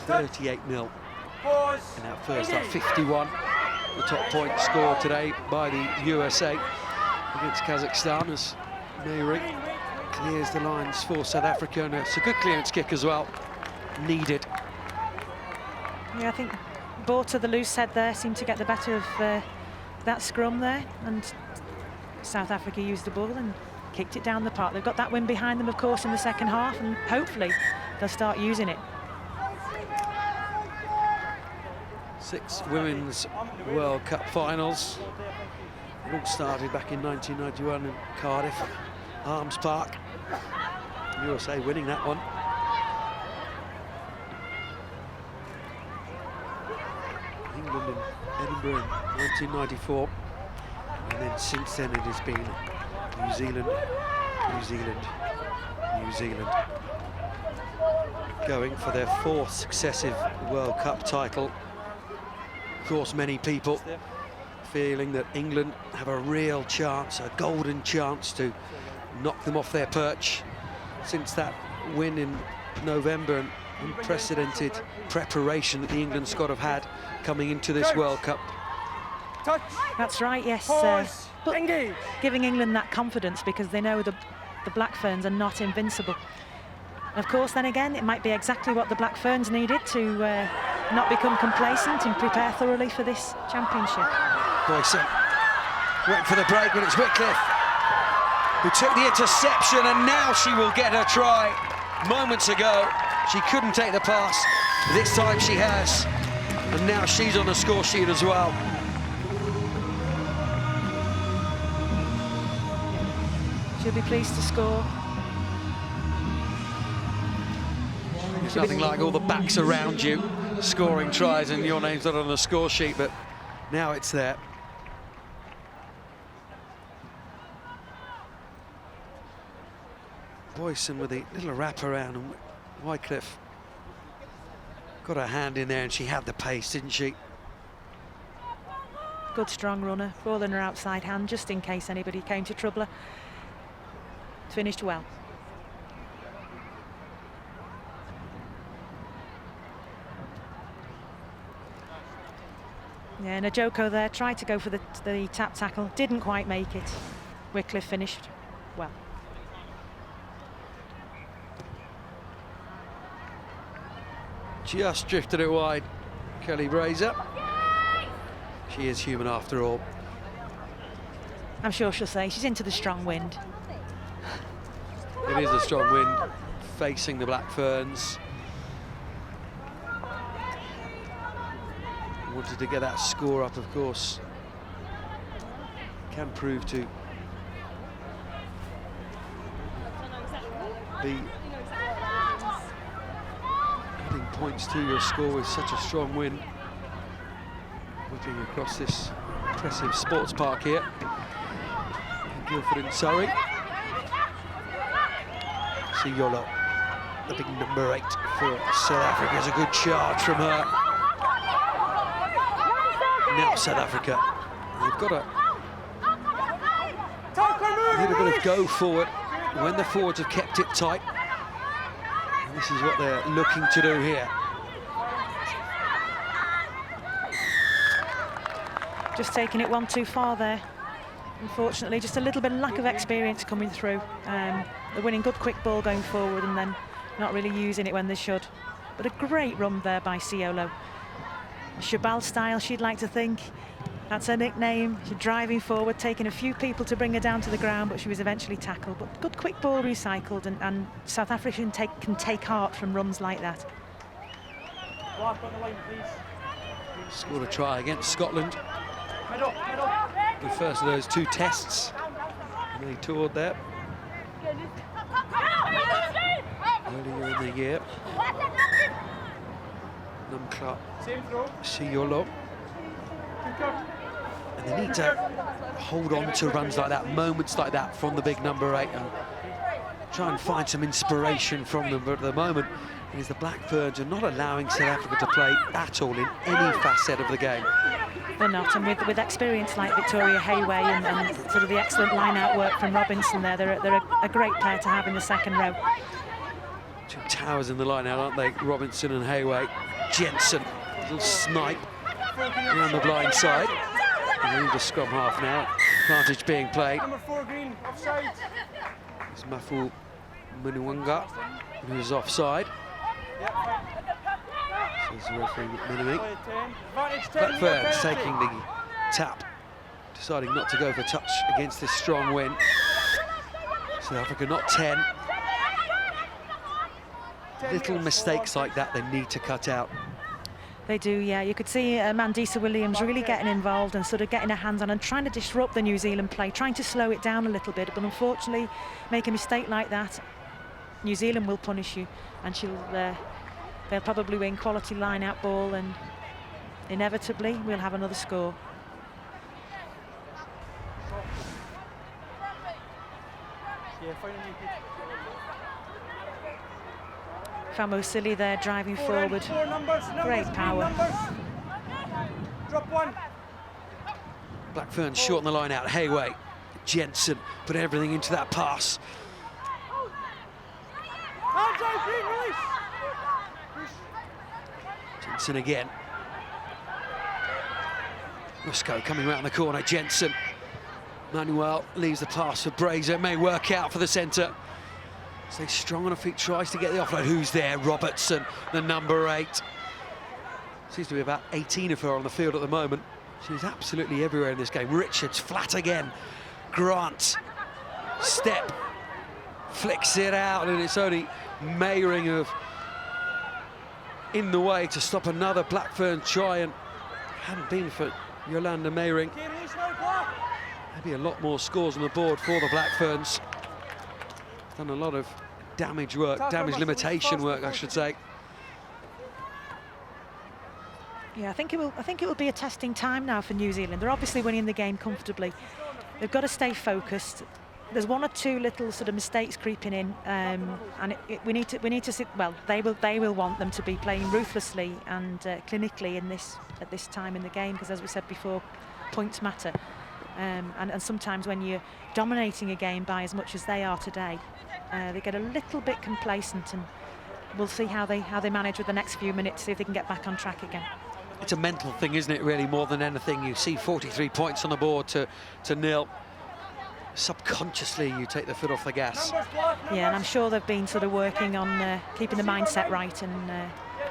38-0 in that first half. 51, the top point scored today by the USA against Kazakhstan as Mayri clears the lines for South Africa, and it's a good clearance kick as well, needed. Yeah, I think Borta, the loose head there, seemed to get the better of that scrum there, and South Africa used the ball and kicked it down the park. They've got that win behind them, of course, in the second half, and hopefully they'll start using it. 6 Women's World Cup finals. It all started back in 1991 in Cardiff, Arms Park. USA winning that one. England in Edinburgh in 1994. And then since then it has been New Zealand, New Zealand, New Zealand. Going for their 4th successive World Cup title. Of course, many people feeling that England have a real chance, a golden chance to knock them off their perch since that win in November, and unprecedented preparation that the England squad have had coming into this World Cup. That's right, yes. But giving England that confidence because they know the Black Ferns are not invincible. Of course, then again, it might be exactly what the Black Ferns needed to not become complacent and prepare thoroughly for this championship. Boyson went for the break, but it's Wycliffe who took the interception, and now she will get her try. Moments ago, she couldn't take the pass. This time she has, and now she's on the score sheet as well. She'll be pleased to score. There's nothing like all the backs around you scoring tries and your name's not on the score sheet, but now it's there. Boyson with a little wrap around, and Wycliffe got her hand in there, and she had the pace, didn't she? Good strong runner, ball in her outside hand just in case anybody came to trouble her. Finished well. Yeah, Njoko there tried to go for the tap tackle, didn't quite make it. Wycliffe finished well. Just drifted it wide, Kelly Brazier. She is human after all. I'm sure she'll say she's into the strong wind. It is a strong wind facing the Black Ferns. Wanted to get that score up, of course. Can prove to be adding points to your score with such a strong wind. Looking across this impressive sports park here in Guildford in Surrey. See Yolo, the big number 8 for South Africa. It's a good charge from her. Now South Africa, they've got a little bit of go forward when the forwards have kept it tight. And this is what they're looking to do here. Just taking it one too far there. Unfortunately, just a little bit of lack of experience coming through. They're winning good quick ball going forward and then not really using it when they should. But a great run there by Siolo. Shabal style, she'd like to think. That's her nickname. She's driving forward, taking a few people to bring her down to the ground, but she was eventually tackled. But good quick ball recycled, and South Africa can take heart from runs like that. Scored a try against Scotland. The first of those 2 tests. And they toured there earlier in the year. Namkla Siolo. And they need to hold on to runs like that, moments like that from the big number 8, and try and find some inspiration from them. But at the moment, it is the Black Ferns are not allowing South Africa to play at all in any facet of the game. They're not, and with experience like Victoria Hayway and sort of the excellent line-out work from Robinson there, they're a great pair to have in the second row. 2 towers in the line-out, aren't they? Robinson and Hayway. Jensen, little snipe around the blind side. And the scrum half now. Advantage being played. Number 4 green, offside. It's Mafu Minuanga, who's offside. Says the referee Minimi. Black Ferns taking the tap, deciding not to go for touch against this strong wind. South Africa not 10. Little mistakes like that they need to cut out. They do, yeah. You could see Mandisa Williams really getting involved and sort of getting her hands on and trying to disrupt the New Zealand play, trying to slow it down a little bit. But unfortunately, make a mistake like that, New Zealand will punish you, and they'll probably win quality line-out ball, and inevitably we'll have another score. Famosili there driving forward. Great power. Drop one. Black Ferns short on the line out. Hayway, Jensen put everything into that pass. Jensen again. Rusco coming around the corner. Jensen. Manuel leaves the pass for Brazier. It may work out for the centre. Stays strong on her feet, tries to get the offload. Who's there? Robertson, the number 8. Seems to be about 18 of her on the field at the moment. She's absolutely everywhere in this game. Richards flat again. Grant, step, flicks it out, and it's only Mayring of in the way to stop another Black Ferns try, and hadn't been for Yolanda Mayring. Maybe a lot more scores on the board for the Black Ferns. Done a lot of damage work, damage limitation work, I should say. Yeah, I think it will be a testing time now for New Zealand. They're obviously winning the game comfortably. They've got to stay focused. There's one or two little sort of mistakes creeping in, and we need to sit. Well, they will want them to be playing ruthlessly and clinically at this time in the game, because as we said before, points matter. And sometimes when you're dominating a game by as much as they are today, they get a little bit complacent, and we'll see how they manage with the next few minutes, see if they can get back on track again. It's a mental thing, isn't it, really, more than anything? You see 43 points on the board to nil. Subconsciously, you take the foot off the gas. Yeah, and I'm sure they've been sort of working on keeping the mindset right and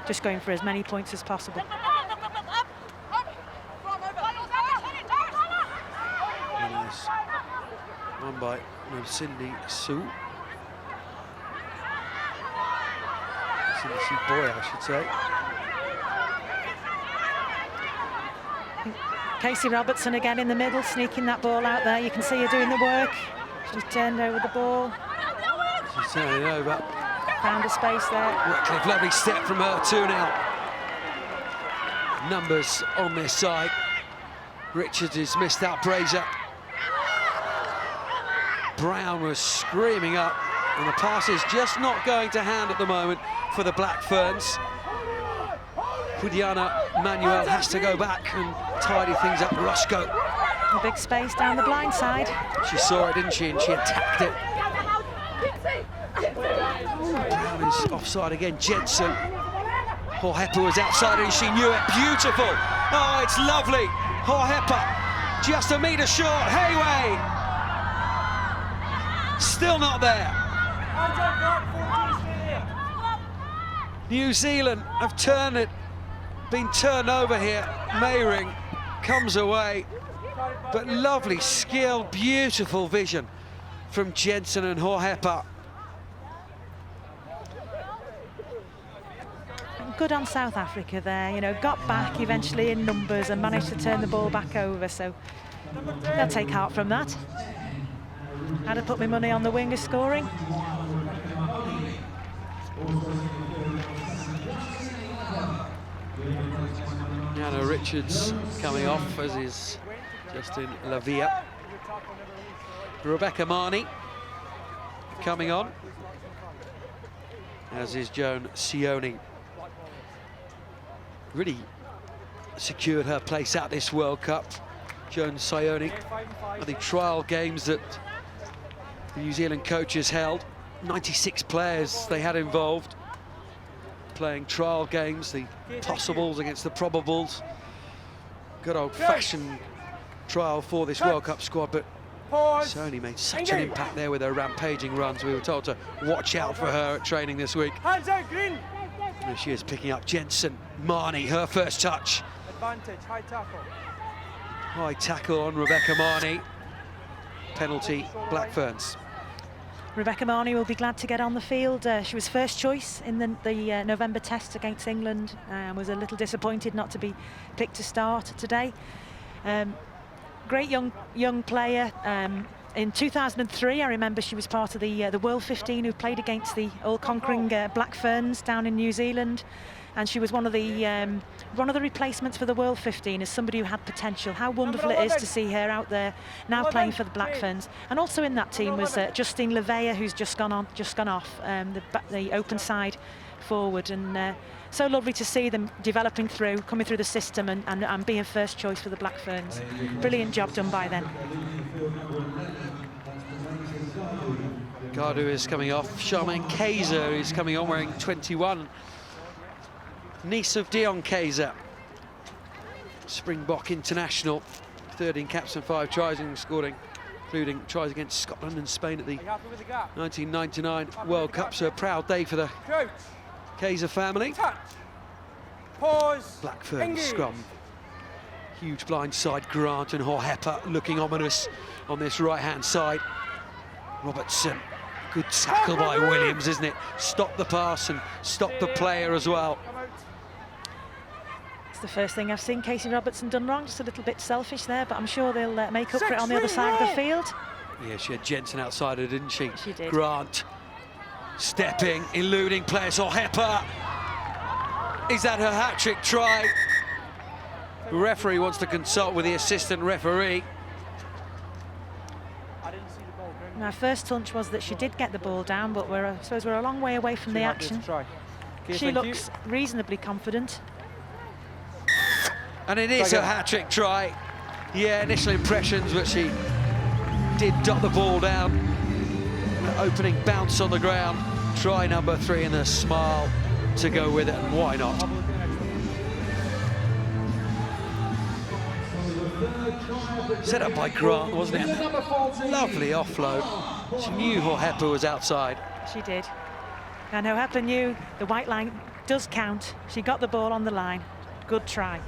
just going for as many points as possible. One by Cindy Sue. Cindy Sue Boy, I should say. Casey Robertson again in the middle, sneaking that ball out there. You can see her doing the work. She's turned over the ball. She's turning it over. Found a space there. Wycliffe, lovely step from her, 2-0. Numbers on this side. Richards has missed out Brazier. Brown was screaming up, and the pass is just not going to hand at the moment for the Black Ferns. Pudiana Manuel has to go back and tidy things up. Roscoe. A big space down the blind side. She saw it, didn't she? And she attacked it. Brown is offside again. Jensen. Hohepa was outside and she knew it. Beautiful. Oh, it's lovely. Hohepa just a metre short. Hayway. Still not there. New Zealand have been turned over here. Mayring comes away, but lovely skill, beautiful vision from Jensen and Hohepa. Good on South Africa there, you know, got back eventually in numbers and managed to turn the ball back over, so they'll take heart from that. I'd have put my money on the wingers scoring. Anna Richards coming off, as is Justin Lavia. Rebecca Marnie coming on, as is Joan Sione. Really secured her place at this World Cup. Joan Sione, the trial games that the New Zealand coaches held. 96 players they had involved, playing trial games, the possibles against the probables. Good old-fashioned trial for this World Cup squad, but Pause. Certainly made such an impact there with her rampaging runs. We were told to watch out for her at training this week. Hands out, green. And she is picking up Jensen Marnie, her first touch. Advantage, high tackle. High tackle on Rebecca Marnie. Penalty, Black Ferns. Rebecca Marnie will be glad to get on the field. She was first choice in the November test against England and was a little disappointed not to be picked to start today. Great young player. In 2003, I remember she was part of the World 15 who played against the all-conquering Black Ferns down in New Zealand, and she was one of the replacements for the World 15 as somebody who had potential. How wonderful it is to see her out there now playing for the Black Ferns. And also in that team was Justine Levea, who's just gone off the open side forward, and so lovely to see them developing through, coming through the system and being first choice for the Black Ferns. Brilliant job done by them. Gardu is coming off. Charmaine Kaiser is coming on wearing 21. Niece of Dion Kaiser. Springbok international. 13 caps and 5 tries, including tries against Scotland and Spain at the 1999 World Cup. So a proud day for the Kaiser family. Pause. Black Ferns scrum. Huge blindside. Grant and Horhepper looking ominous on this right-hand side. Robertson. Good tackle by Williams, isn't it? Stop the pass and stop the player as well. It's the first thing I've seen Casey Robertson done wrong, just a little bit selfish there, but I'm sure they'll make up for it on the other side of the field. Yeah, she had Jensen outside her, didn't she? She did. Grant stepping, eluding players. Horhepper. Is that her hat-trick try? The referee wants to consult with the assistant referee. My first hunch was that she did get the ball down, but I suppose we're a long way away from the action. She looks reasonably confident. And it is a hat-trick try. Yeah, initial impressions, but she did dot the ball down. An opening bounce on the ground. Try number 3 and a smile to go with it, and why not? Set up by Grant, wasn't it? Lovely offload. She knew Horhepper was outside. She did. And Horhepper knew the white line does count. She got the ball on the line. Good try.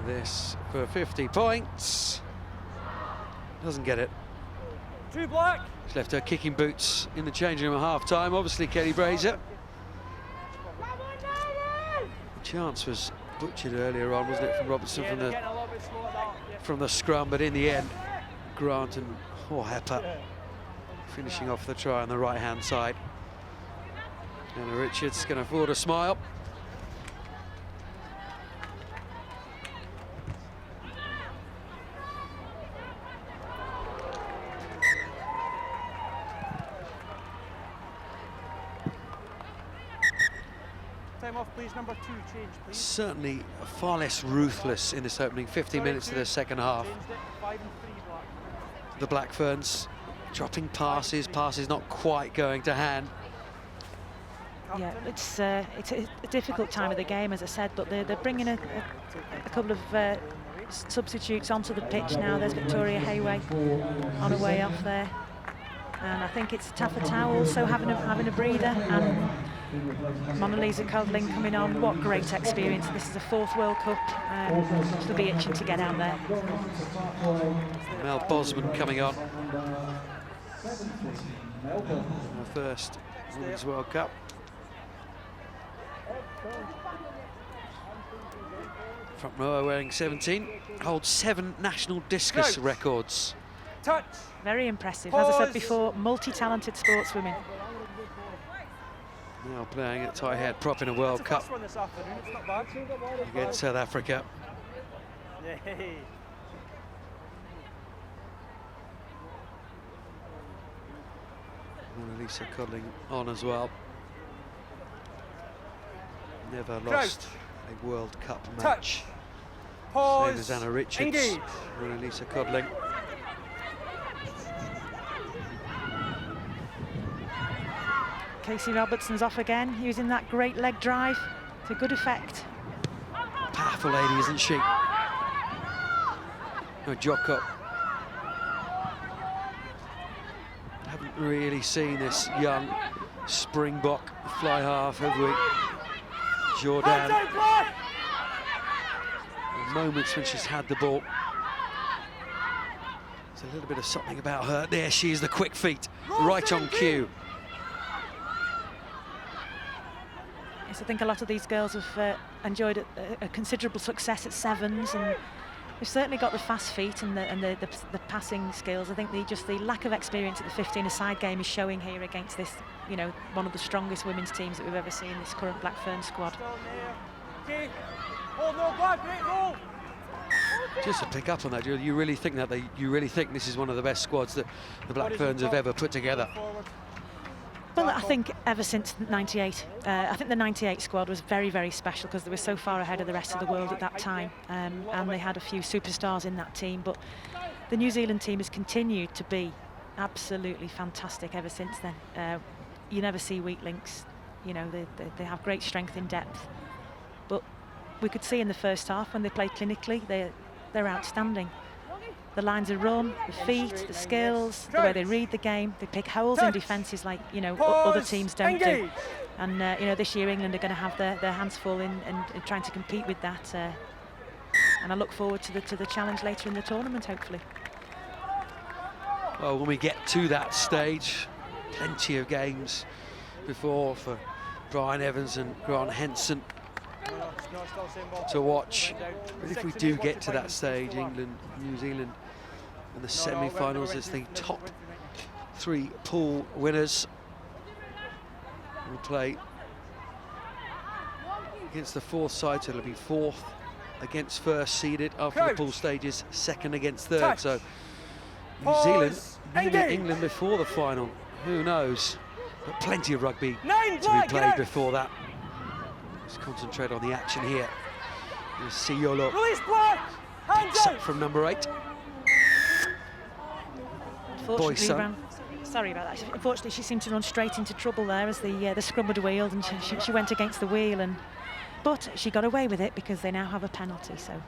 This for 50 points. Doesn't get it. 2 black. She's left her kicking boots in the changing room at half-time. Obviously, Kelly Brazier. The chance was butchered earlier on, wasn't it, from Robertson from the scrum, but in the end, Grant and Horhepper finishing off the try on the right-hand side. Anna Richards can afford a smile. Time off, please. Number 2, change, please. Certainly far less ruthless in this opening 50 minutes of the second half. 5 and 3 black. The Black Ferns dropping passes not quite going to hand. Yeah, it's a difficult time of the game, as I said, but they're bringing a couple of substitutes onto the pitch now. There's Victoria Hayway on her way off there, and I think it's Tafatau also having a breather, and Mona Lisa Codling coming on. What great experience. This is a 4th World Cup. She'll be itching to get out there. Mel Bosman coming on. Her first Women's World Cup. Front rower wearing 17. Holds 7 national discus records. Touch. Very impressive. As I said before, multi-talented sportswomen. Now playing at tie head prop in a World Cup against South Africa. Yay. Mona Lisa Codling on as well. Never lost a World Cup match. Pause. Same as Anna Richards Engage. and Elisa Codling. Casey Robertson's off again, using that great leg drive to good effect. Powerful lady, isn't she? No, Joko. Haven't really seen this young Springbok fly half, have we? Jordan. Moments when she's had the ball. There's a little bit of something about her. There she is, the quick feet, right on cue. Yes, I think a lot of these girls have enjoyed a considerable success at sevens, and they've certainly got the fast feet and the passing skills. I think the lack of experience at the 15-a-side game is showing here against this, you know, one of the strongest women's teams that we've ever seen, this current Black Ferns squad. Just to pick up on that, you really think that you really think this is one of the best squads that the Black Ferns have ever put together? Well, I think ever since '98, I think the '98 squad was very, very special because they were so far ahead of the rest of the world at that time, and they had a few superstars in that team. But the New Zealand team has continued to be absolutely fantastic ever since then. You never see weak links. You know, they have great strength in depth. But we could see in the first half when they played clinically, they're outstanding. The lines of run, the feet, the skills, the way they read the game, they pick holes in defences like, you know, other teams don't do. And you know, this year England are going to have their hands full in trying to compete with that. And I look forward to the challenge later in the tournament, hopefully. Well, when we get to that stage, plenty of games before for Brian Evans and Grant Henson to watch. But if we do get to that stage, England, New Zealand and the semi-finals as the top 3 pool winners will play against the 4th side, so it'll be 4th against 1st seeded after the pool stages, 2nd against 3rd. So New Zealand, maybe England before the final, who knows? But plenty of rugby to be played before that. Let's concentrate on the action here. You'll see Yolo picks up from number 8. Sorry about that. Unfortunately, she seemed to run straight into trouble there as the scrum had wheeled, and she went against the wheel, but she got away with it because they now have a penalty. So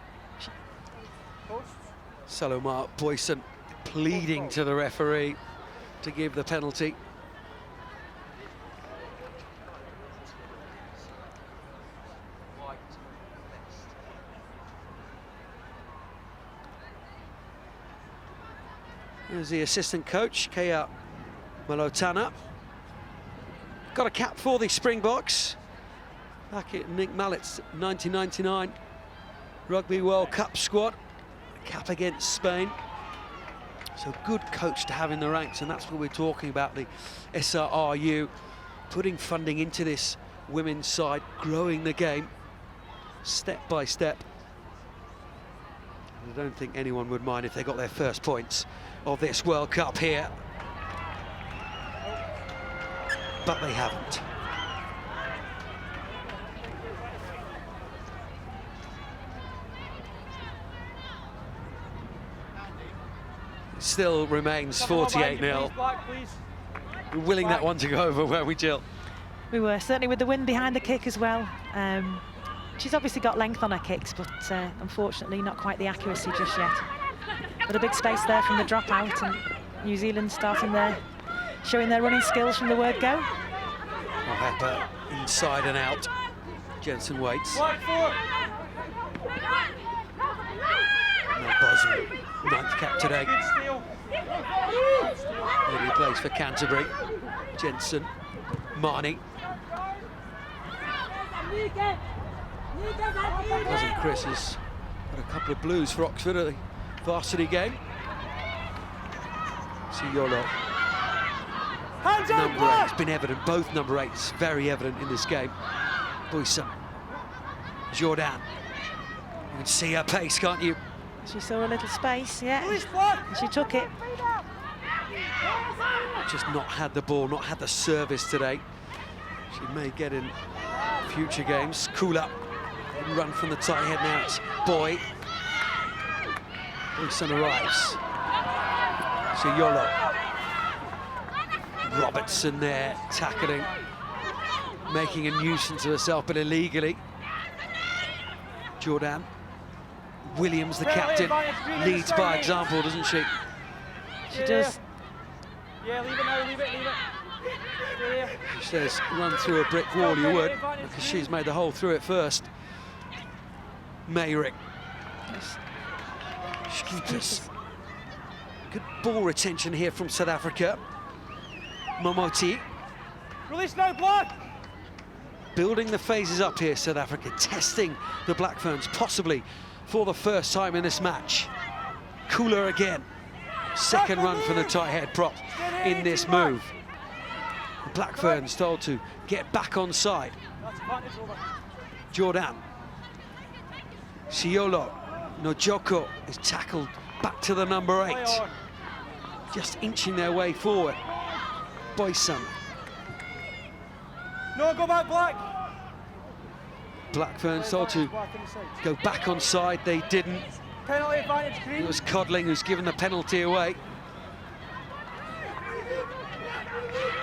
Salomar Boyson pleading to the referee to give the penalty. There's the assistant coach, Kea Malotana. Got a cap for the Springboks. Back at Nick Mallett's 1999 Rugby World Cup squad. A cap against Spain. So good coach to have in the ranks, and that's what we're talking about, the SRRU, putting funding into this women's side, growing the game step by step. I don't think anyone would mind if they got their first points of this World Cup here. But they haven't. It still remains 48-0. We're willing that one to go over, weren't we, Jill? We were, certainly with the wind behind the kick as well. She's obviously got length on her kicks, but unfortunately not quite the accuracy just yet. But a big space there from the drop out, and New Zealand starting there, showing their running skills from the word go. Hepper inside and out. Jensen waits. No buzzer. 9th cap today. Maybe he plays for Canterbury. Jensen, Marnie. Cousin Chris has got a couple of blues for Oxford at the varsity game. See Yolo. Number 8's been evident, both number 8s very evident in this game. Boyson, Jordan. You can see her pace, can't you? She saw a little space, yeah, and she took it. Just not had the ball, not had the service today. She may get in future games. Cool up, run from the tight head now. It's Boy. Boyson arrives. Siyolo. Robertson there, tackling, making a nuisance of herself, but illegally. Jordan. Williams, the captain, leads by example, doesn't she? She does. Yeah, leave it now, leave it. Stay there. She says, run through a brick wall, you would, because she's made the hole through it first. Mayrick. Scooters. Good ball retention here from South Africa. Momoti. Release now, Black! Building the phases up here, South Africa, testing the Black Ferns, possibly for the first time in this match. Cooler again. Second run for the tight head prop in this move. The Black Ferns told to get back on side. Jordan. Siyolo. Nojoko is tackled back to the number 8. Just inching their way forward. Boyson. No, go back, Black! Black Ferns told to go back on side, they didn't. Penalty advantage, Green. It was Codling who's given the penalty away.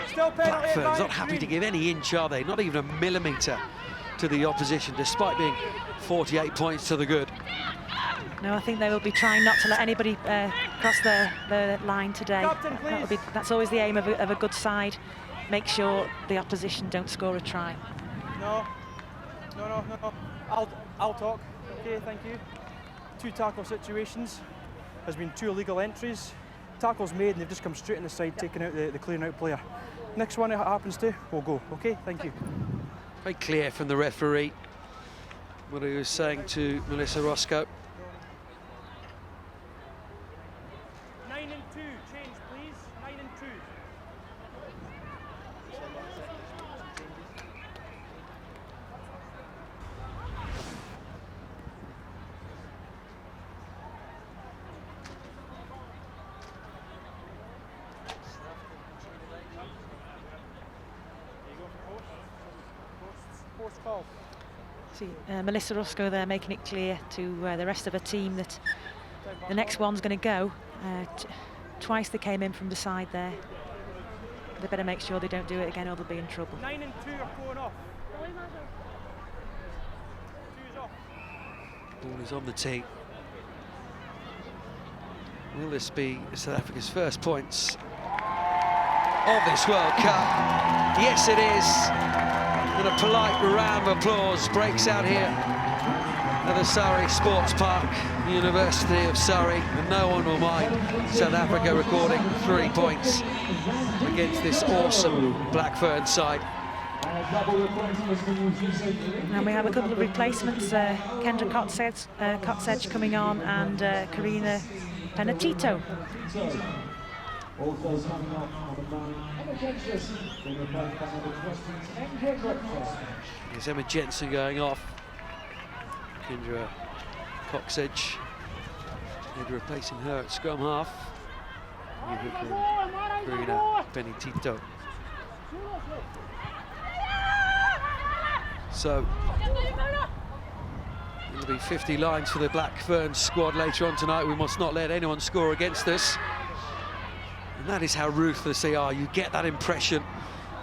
Still penalty Black Ferns advantage, not happy Green. to give any inch, are they? Not even a millimetre to the opposition, despite being 48 points to the good. No, I think they will be trying not to let anybody cross the line today. Captain, That's always the aim of a good side. Make sure the opposition don't score a try. No. I'll talk. Okay, thank you. 2 tackle situations. There's been 2 illegal entries. Tackles made and they've just come straight in the side, taking out the clearing out player. Next one it happens to, we'll go. Okay, thank you. Very clear from the referee what he was saying to Melissa Roscoe. 9 and 2, change please. 9 and 2. Post call. See, Melissa Roscoe there making it clear to the rest of her team that the next one's going to go. Twice they came in from the side there. They better make sure they don't do it again or they'll be in trouble. 9 and 2 are going off. 2 is off. Ball is on the tee. Will this be South Africa's first points of this World Cup? Yes, it is. And a polite round of applause breaks out here at the Surrey Sports Park, the University of Surrey, and no one will mind South Africa recording 3 points against this awesome Black Ferns side. And we have a couple of replacements, Kendra Kotsedge coming on and Karina Penatito. There's Emma Jensen going off. Kendra Coxedge replacing her at scrum half. Karina Penatito. So it'll be 50 lines for the Black Ferns squad later on tonight. We must not let anyone score against us. And that is how ruthless they are. You get that impression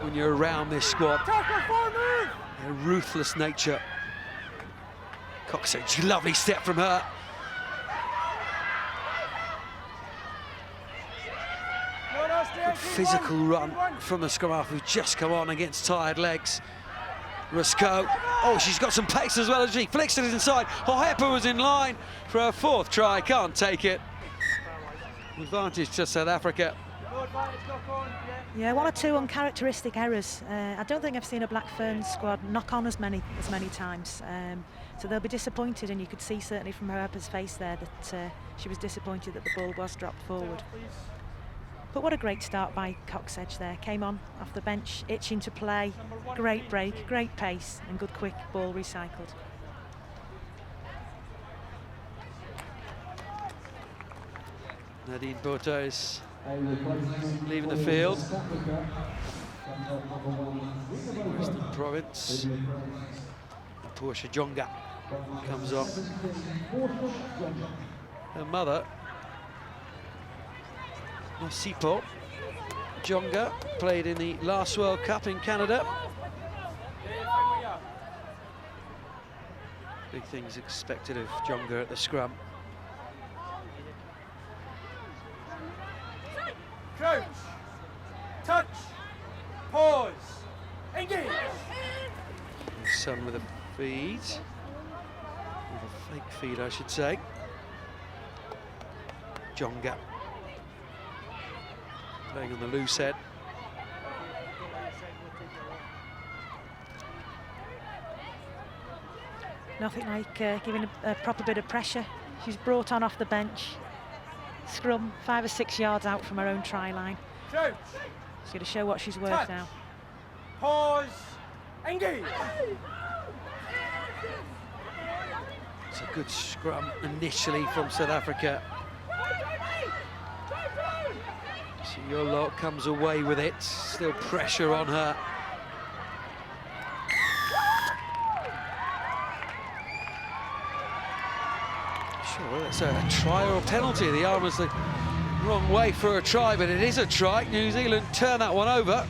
when you're around this squad. Their ruthless nature. Coxedge, lovely step from her. Good physical run from the scrum half who's just come on against tired legs. Roscoe, oh, she's got some pace as well as she flicks it inside. Hohepa was in line for her 4th try, can't take it. Advantage to South Africa. Yeah, 1 or 2 uncharacteristic errors. I don't think I've seen a Black Ferns squad knock on as many times. So they'll be disappointed, and you could see certainly from Hohepa's face there that she was disappointed that the ball was dropped forward. But what a great start by Coxedge there. Came on off the bench, itching to play. Great break, great pace, and good quick ball recycled. Nadine Botha is leaving the field. Western Province. Portia Jonga comes on. Her mother Nosipo Jonga played in the last World Cup in Canada. Big things expected of Jonga at the scrum. Crouch, touch, pause, engage. Son with a feed, with a fake feed, I should say. Jonga playing on the loose head. Nothing like giving a proper bit of pressure. She's brought on off the bench. Scrum 5 or 6 yards out from her own try line. Crouch. She's going to show what she's worth Touch. now. Pause, engage. It's a good scrum initially from South Africa. Siolo comes away with it, still pressure on her. Sure, that's a try or a penalty. The arm was the wrong way for a try, but it is a try. New Zealand turn that one over.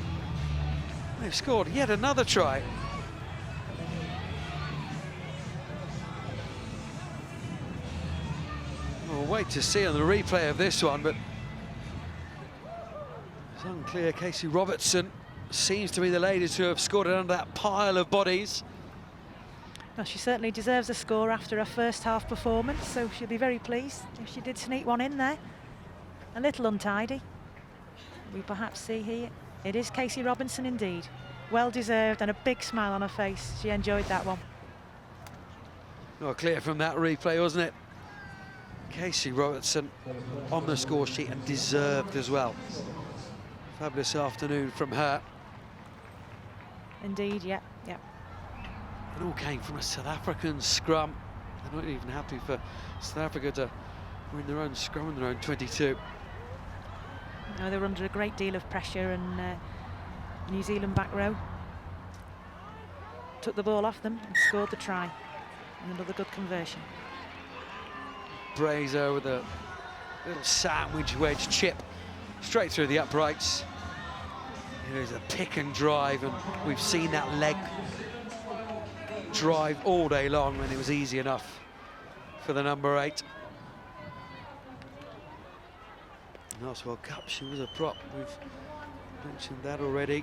They've scored yet another try. We'll wait to see on the replay of this one, but it's unclear. Casey Robertson seems to be the lady to have scored it under that pile of bodies. Well, she certainly deserves a score after her first half performance, so she'll be very pleased if she did sneak one in there. A little untidy. We perhaps see here, it is Casey Robinson indeed. Well deserved and a big smile on her face. She enjoyed that one. Well, clear from that replay, wasn't it? Casey Robertson on the score sheet and deserved as well. Fabulous afternoon from her. Indeed, yeah. It all came from a South African scrum. They're not even happy for South Africa to win their own scrum in their own 22. No, they were under a great deal of pressure, and New Zealand back row took the ball off them and scored the try. And another good conversion. Brazier with a little sandwich wedge chip straight through the uprights. Here's a pick and drive, and we've seen that leg drive all day long, and it was easy enough for the number 8. Last World Cup, she was a prop. We've mentioned that already.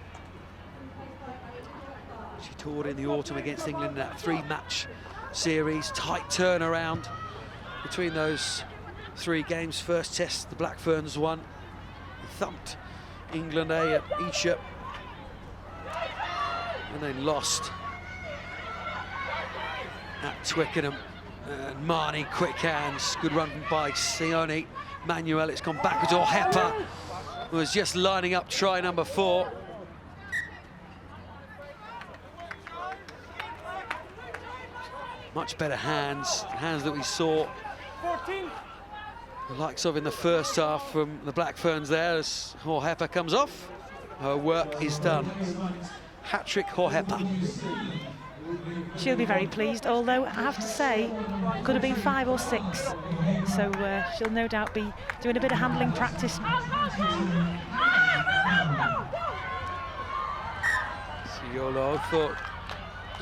She toured in the autumn against England in that 3-match series. Tight turnaround between those 3 games. First test, the Black Ferns won. Thumped England at Esher, and then lost at Twickenham. And Marnie, quick hands, good run by Sione. Manuel, it's gone back to Hepa, was just lining up try number 4. Much better hands that we saw 14. the likes of in the first half from the Black Ferns there as Hepa comes off. Her work is done. Hat-trick Hepa. She'll be very pleased, although I have to say, could have been 5 or 6. So she'll no doubt be doing a bit of handling practice. Siolo thought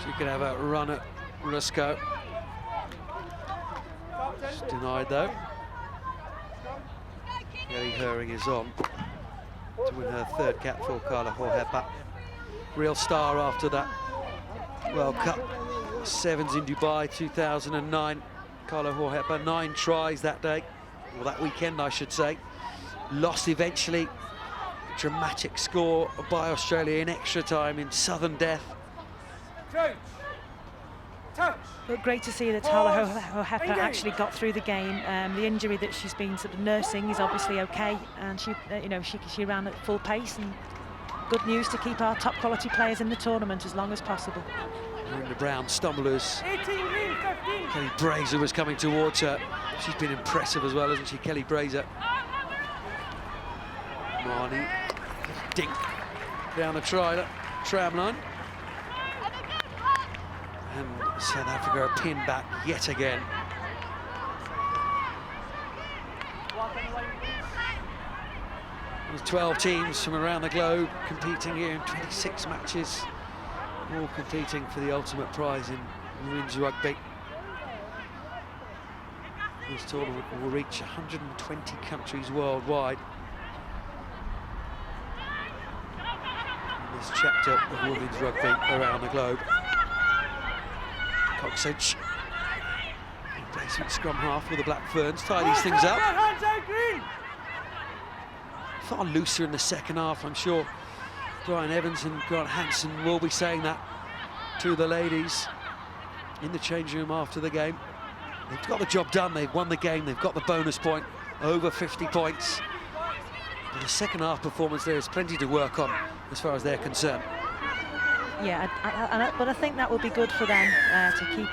she could have a run at Rusko. She's denied though. Kelly Herring is on to win her 3rd cap for Carla Hepa. Real star after that World Cup. 7s in Dubai 2009. Carla Hepa, 9 tries that day, or that weekend I should say. Lost eventually. Dramatic score by Australia in extra time in sudden death. But great to see that Carla Hepa actually got through the game. The injury that she's been sort of nursing is obviously okay, and she ran at full pace, and good news to keep our top quality players in the tournament as long as possible. The Brown stumblers. Kelly Brazier was coming towards her. She's been impressive as well, hasn't she, Kelly Brazier? Marnie, dink down the tram line. And South Africa are pinned back yet again. There's 12 teams from around the globe competing here in 26 matches, all competing for the ultimate prize in women's rugby. This tournament will reach 120 countries worldwide. In this chapter of women's rugby around the globe. Coxedge, replacement scrum half for the Black Ferns, tie these things up. Far looser in the second half, I'm sure. Brian Evans and Grant Hansen will be saying that to the ladies in the changing room after the game. They've got the job done, they've won the game, they've got the bonus point, over 50 points. But the second half performance, there is plenty to work on as far as they're concerned. Yeah, but I think that will be good for them to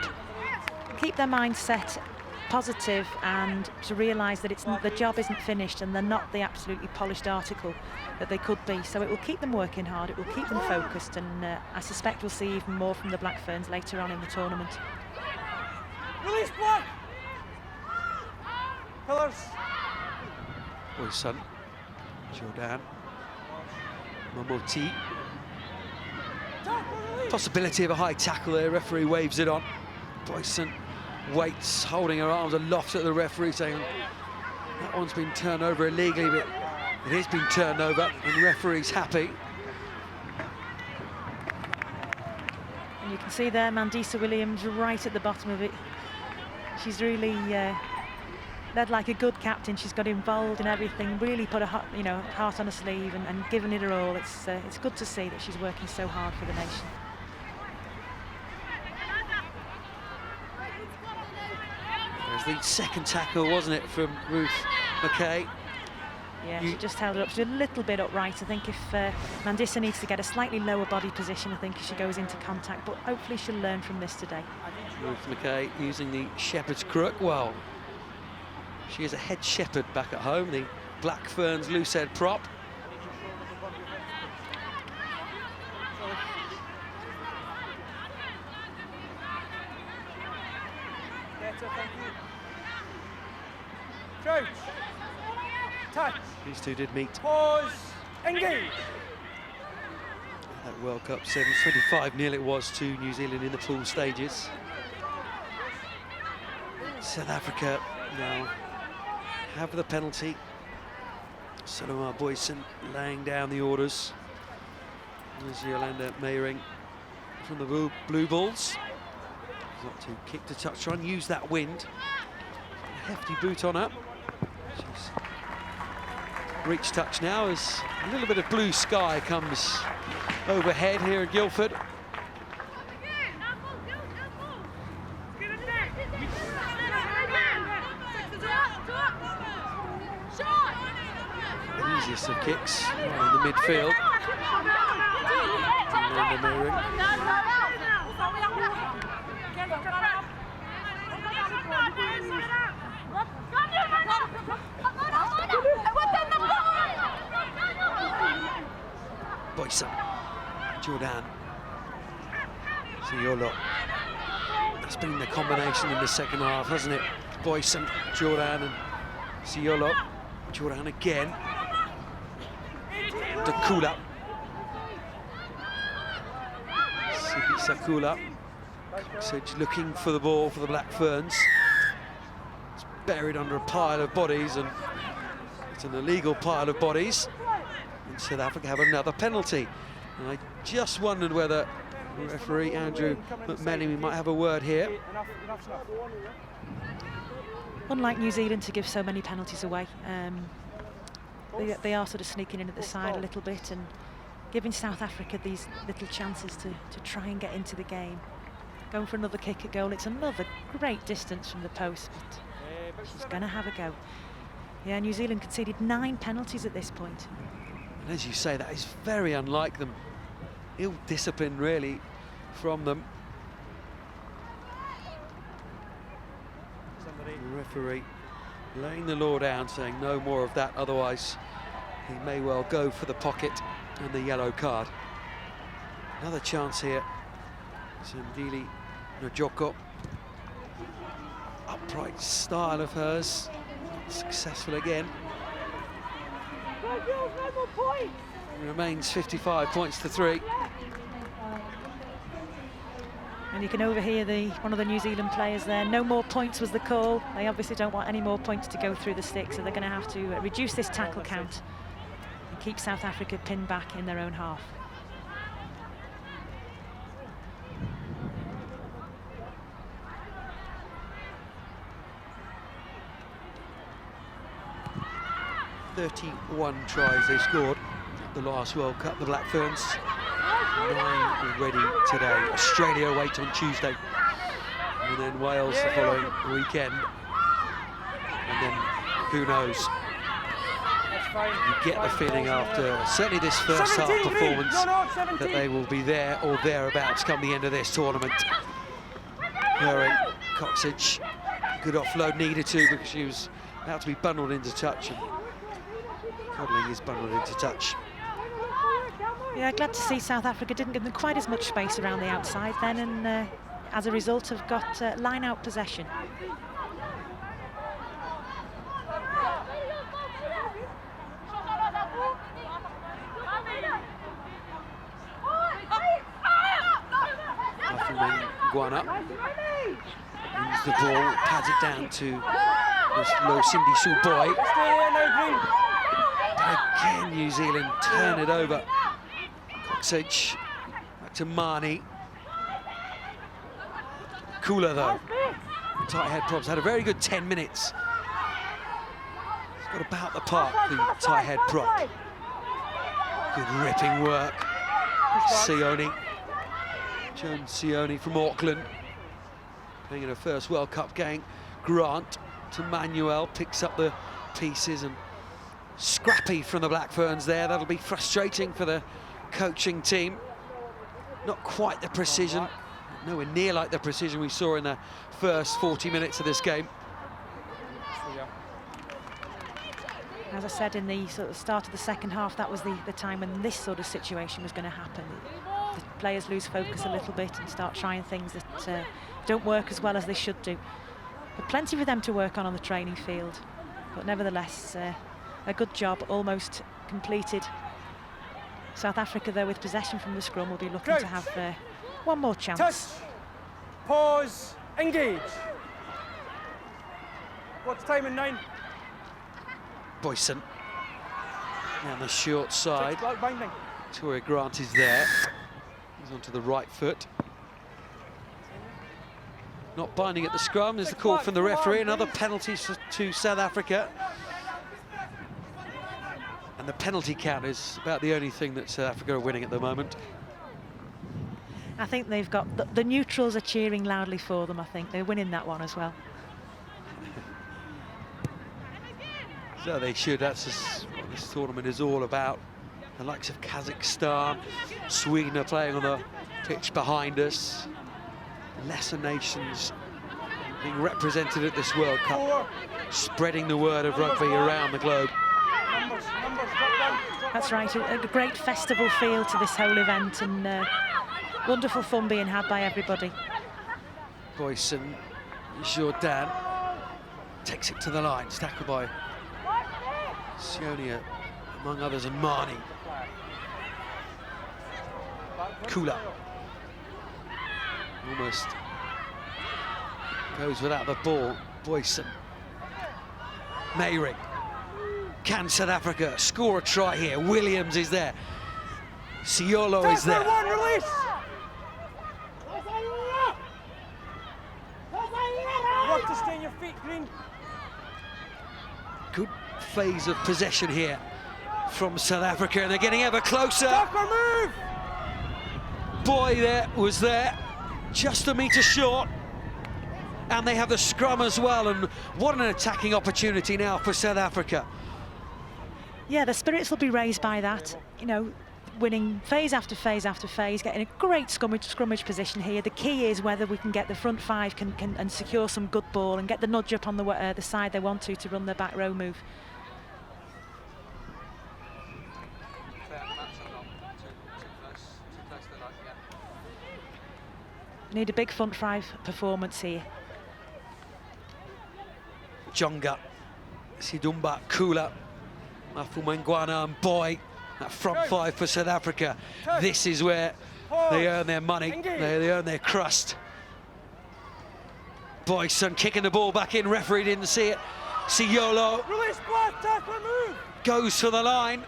keep their mindset positive and to realise that the job isn't finished and they're not the absolutely polished article that they could be. So it will keep them working hard, it will keep them focused, and I suspect we'll see even more from the Black Ferns later on in the tournament. Release block! Pillars! Boyson, Jordan, Momoti. Possibility of a high tackle there, referee waves it on. Boyson waits, holding her arms aloft at the referee, saying that one's been turned over illegally, but it has been turned over, and the referee's happy. And you can see there Mandisa Williams right at the bottom of it. She's really led like a good captain. She's got involved in everything, really put a heart on her sleeve and given it her all. It's good to see that she's working so hard for the nation. There's the second tackle, wasn't it, from Ruth McKay? Yeah, she just held it up. She's a little bit upright. I think if Mandisa needs to get a slightly lower body position, I think she goes into contact, but hopefully she'll learn from this today. Ruth McKay using the shepherd's crook. Well, she is a head shepherd back at home, the Black Ferns loose head prop. Crouch. Touch. These two did meet Pause. Engage. at World Cup 7-25 it was to New Zealand in the pool stages. South Africa now have the penalty. Solomar Boyson laying down the orders. There's Yolanda Meyering from the Blue Bulls. Got to kick to touch run, use that wind. A hefty boot on her. She's reached touch now as a little bit of blue sky comes overhead here in Guildford. The easiest of kicks right in the midfield. Yolanda Meyering. Boyson, Jordan, Siolo. That's been the combination in the second half, hasn't it? Boyson, Jordan and Siolo. Jordan again. Dakula. Siki Sakula. Coxedge looking for the ball for the Black Ferns. It's buried under a pile of bodies, and it's an illegal pile of bodies. And South Africa have another penalty. And I just wondered whether referee Andrew McManamy might have a word here. Unlike New Zealand to give so many penalties away, they are sort of sneaking in at the side a little bit and giving South Africa these little chances to try and get into the game. Going for another kick at goal. It's another great distance from the post, but she's going to have a go. Yeah, New Zealand conceded 9 penalties at this point. And as you say, that is very unlike them. Ill discipline, really, from them. The referee laying the law down, saying no more of that, otherwise he may well go for the pocket and the yellow card. Another chance here. Sandili Njoko. Upright style of hers. Successful again. It remains 55 points to 3. And you can overhear one of the New Zealand players there. No more points was the call. They obviously don't want any more points to go through the sticks, so they're going to have to reduce this tackle count and keep South Africa pinned back in their own half. "31 tries they scored at the last World Cup, the Black Ferns. 9 already today. Australia wait on Tuesday, and then Wales the following weekend. And then who knows? You get the feeling after certainly this first half performance that they will be there or thereabouts come the end of this tournament. Herring, Coxage, good offload, needed to because she was about to be bundled into touch. And Codling is bundled into touch. Yeah, glad to see South Africa didn't give them quite as much space around the outside then, and as a result have got line-out possession. Guana wins the ball, pads it down to this low Cindy Sue Boy. Again, New Zealand turn it over. Coxage back to Marnie. Cooler though. Tight head props had a very good 10 minutes. He's got about the park, the tight head prop. Good ripping work. Sione. Joan Sione from Auckland, playing in her first World Cup game. Grant to Manuel, picks up the pieces, and scrappy from the Black Ferns there. That'll be frustrating for the coaching team. Not quite the precision, nowhere near like the precision we saw in the first 40 minutes of this game. As I said in the sort of start of the second half, that was the time when this sort of situation was going to happen. The players lose focus a little bit and start trying things that don't work as well as they should do. But plenty for them to work on the training field. But nevertheless, a good job, almost completed. South Africa, though, with possession from the scrum, will be looking to have one more chance. Touch, pause, engage. What's time in 9? Boyson on the short side. Touch, binding. Victoria Grant is there. He's onto the right foot. Not binding at the scrum. There's the call from the referee. Another penalty to South Africa. And the penalty count is about the only thing that South Africa are winning at the moment. I think they've got the neutrals are cheering loudly for them. I think they're winning that one as well. So they should. That's what this tournament is all about. The likes of Kazakhstan, Sweden are playing on the pitch behind us. Lesser nations being represented at this World Cup, spreading the word of rugby around the globe. That's right, a great festival feel to this whole event, and wonderful fun being had by everybody. Boyson, Jordan takes it to the line, tackled by Sionia, among others, and Marnie. Kula almost goes without the ball. Boyson. Mayring. Can South Africa score a try here? Williams is there. Siolo is there. One release. Work to stay on your feet, Green. Good phase of possession here from South Africa, and they're getting ever closer. Move. Boy there was there, just a metre short. And they have the scrum as well, and what an attacking opportunity now for South Africa. Yeah, the spirits will be raised by that. You know, winning phase after phase after phase, getting a great scrummage position here. The key is whether we can get the front five and secure some good ball and get the nudge up on the side they want to run their back row move. Need a big front five performance here. Jonga, Sidumba, Kula, Mafumengwana and Boy, that front five for South Africa. This is where they earn their money, they earn their crust. Boyson kicking the ball back in, referee didn't see it. Siolo goes for the line.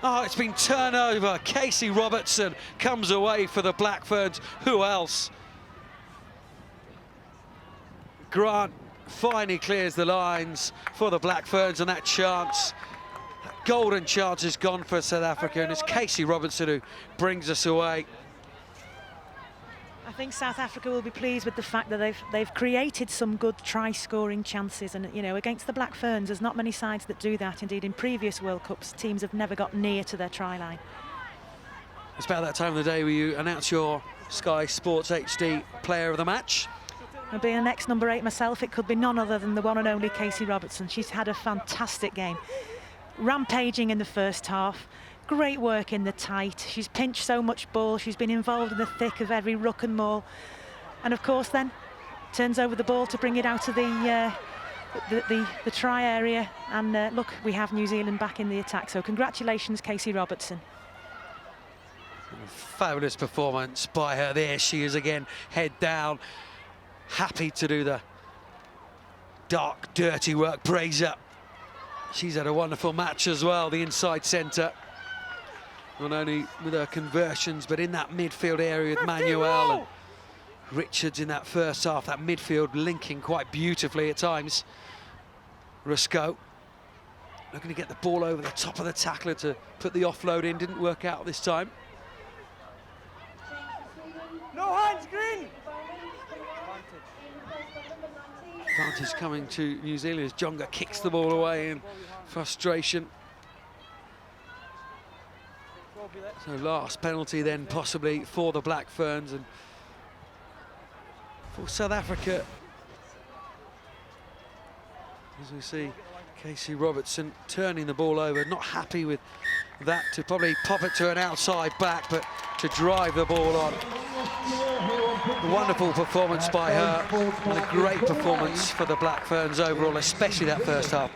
Oh, it's been turned over. Casey Robertson comes away for the Black Ferns. Who else? Grant finally clears the lines for the Black Ferns, and that chance, that golden chance, is gone for South Africa, and it's Casey Robertson who brings us away. I think South Africa will be pleased with the fact that they've created some good try-scoring chances, and you know, against the Black Ferns, there's not many sides that do that. Indeed, in previous World Cups, teams have never got near to their try line. It's about that time of the day where you announce your Sky Sports HD Player of the Match. And being an ex-number 8 myself, it could be none other than the one and only Casey Robertson. She's had a fantastic game. Rampaging in the first half, great work in the tight. She's pinched so much ball, she's been involved in the thick of every ruck and maul. And of course then, turns over the ball to bring it out of the try area. And look, we have New Zealand back in the attack. So congratulations, Casey Robertson. Fabulous performance by her. There she is again, head down. Happy to do the dark, dirty work. Brazier, she's had a wonderful match as well, the inside centre. Not only with her conversions, but in that midfield area with Manuel and Richards in that first half. That midfield linking quite beautifully at times. Rusco looking to get the ball over the top of the tackler to put the offload in. Didn't work out this time. No hands, green! Advantage coming to New Zealand as Jonga kicks the ball away in frustration. So last penalty then possibly for the Black Ferns, and for South Africa, as we see Casey Robertson turning the ball over, not happy with that, to probably pop it to an outside back, but to drive the ball on. A wonderful performance by her, and a great performance for the Black Ferns overall, especially that first half.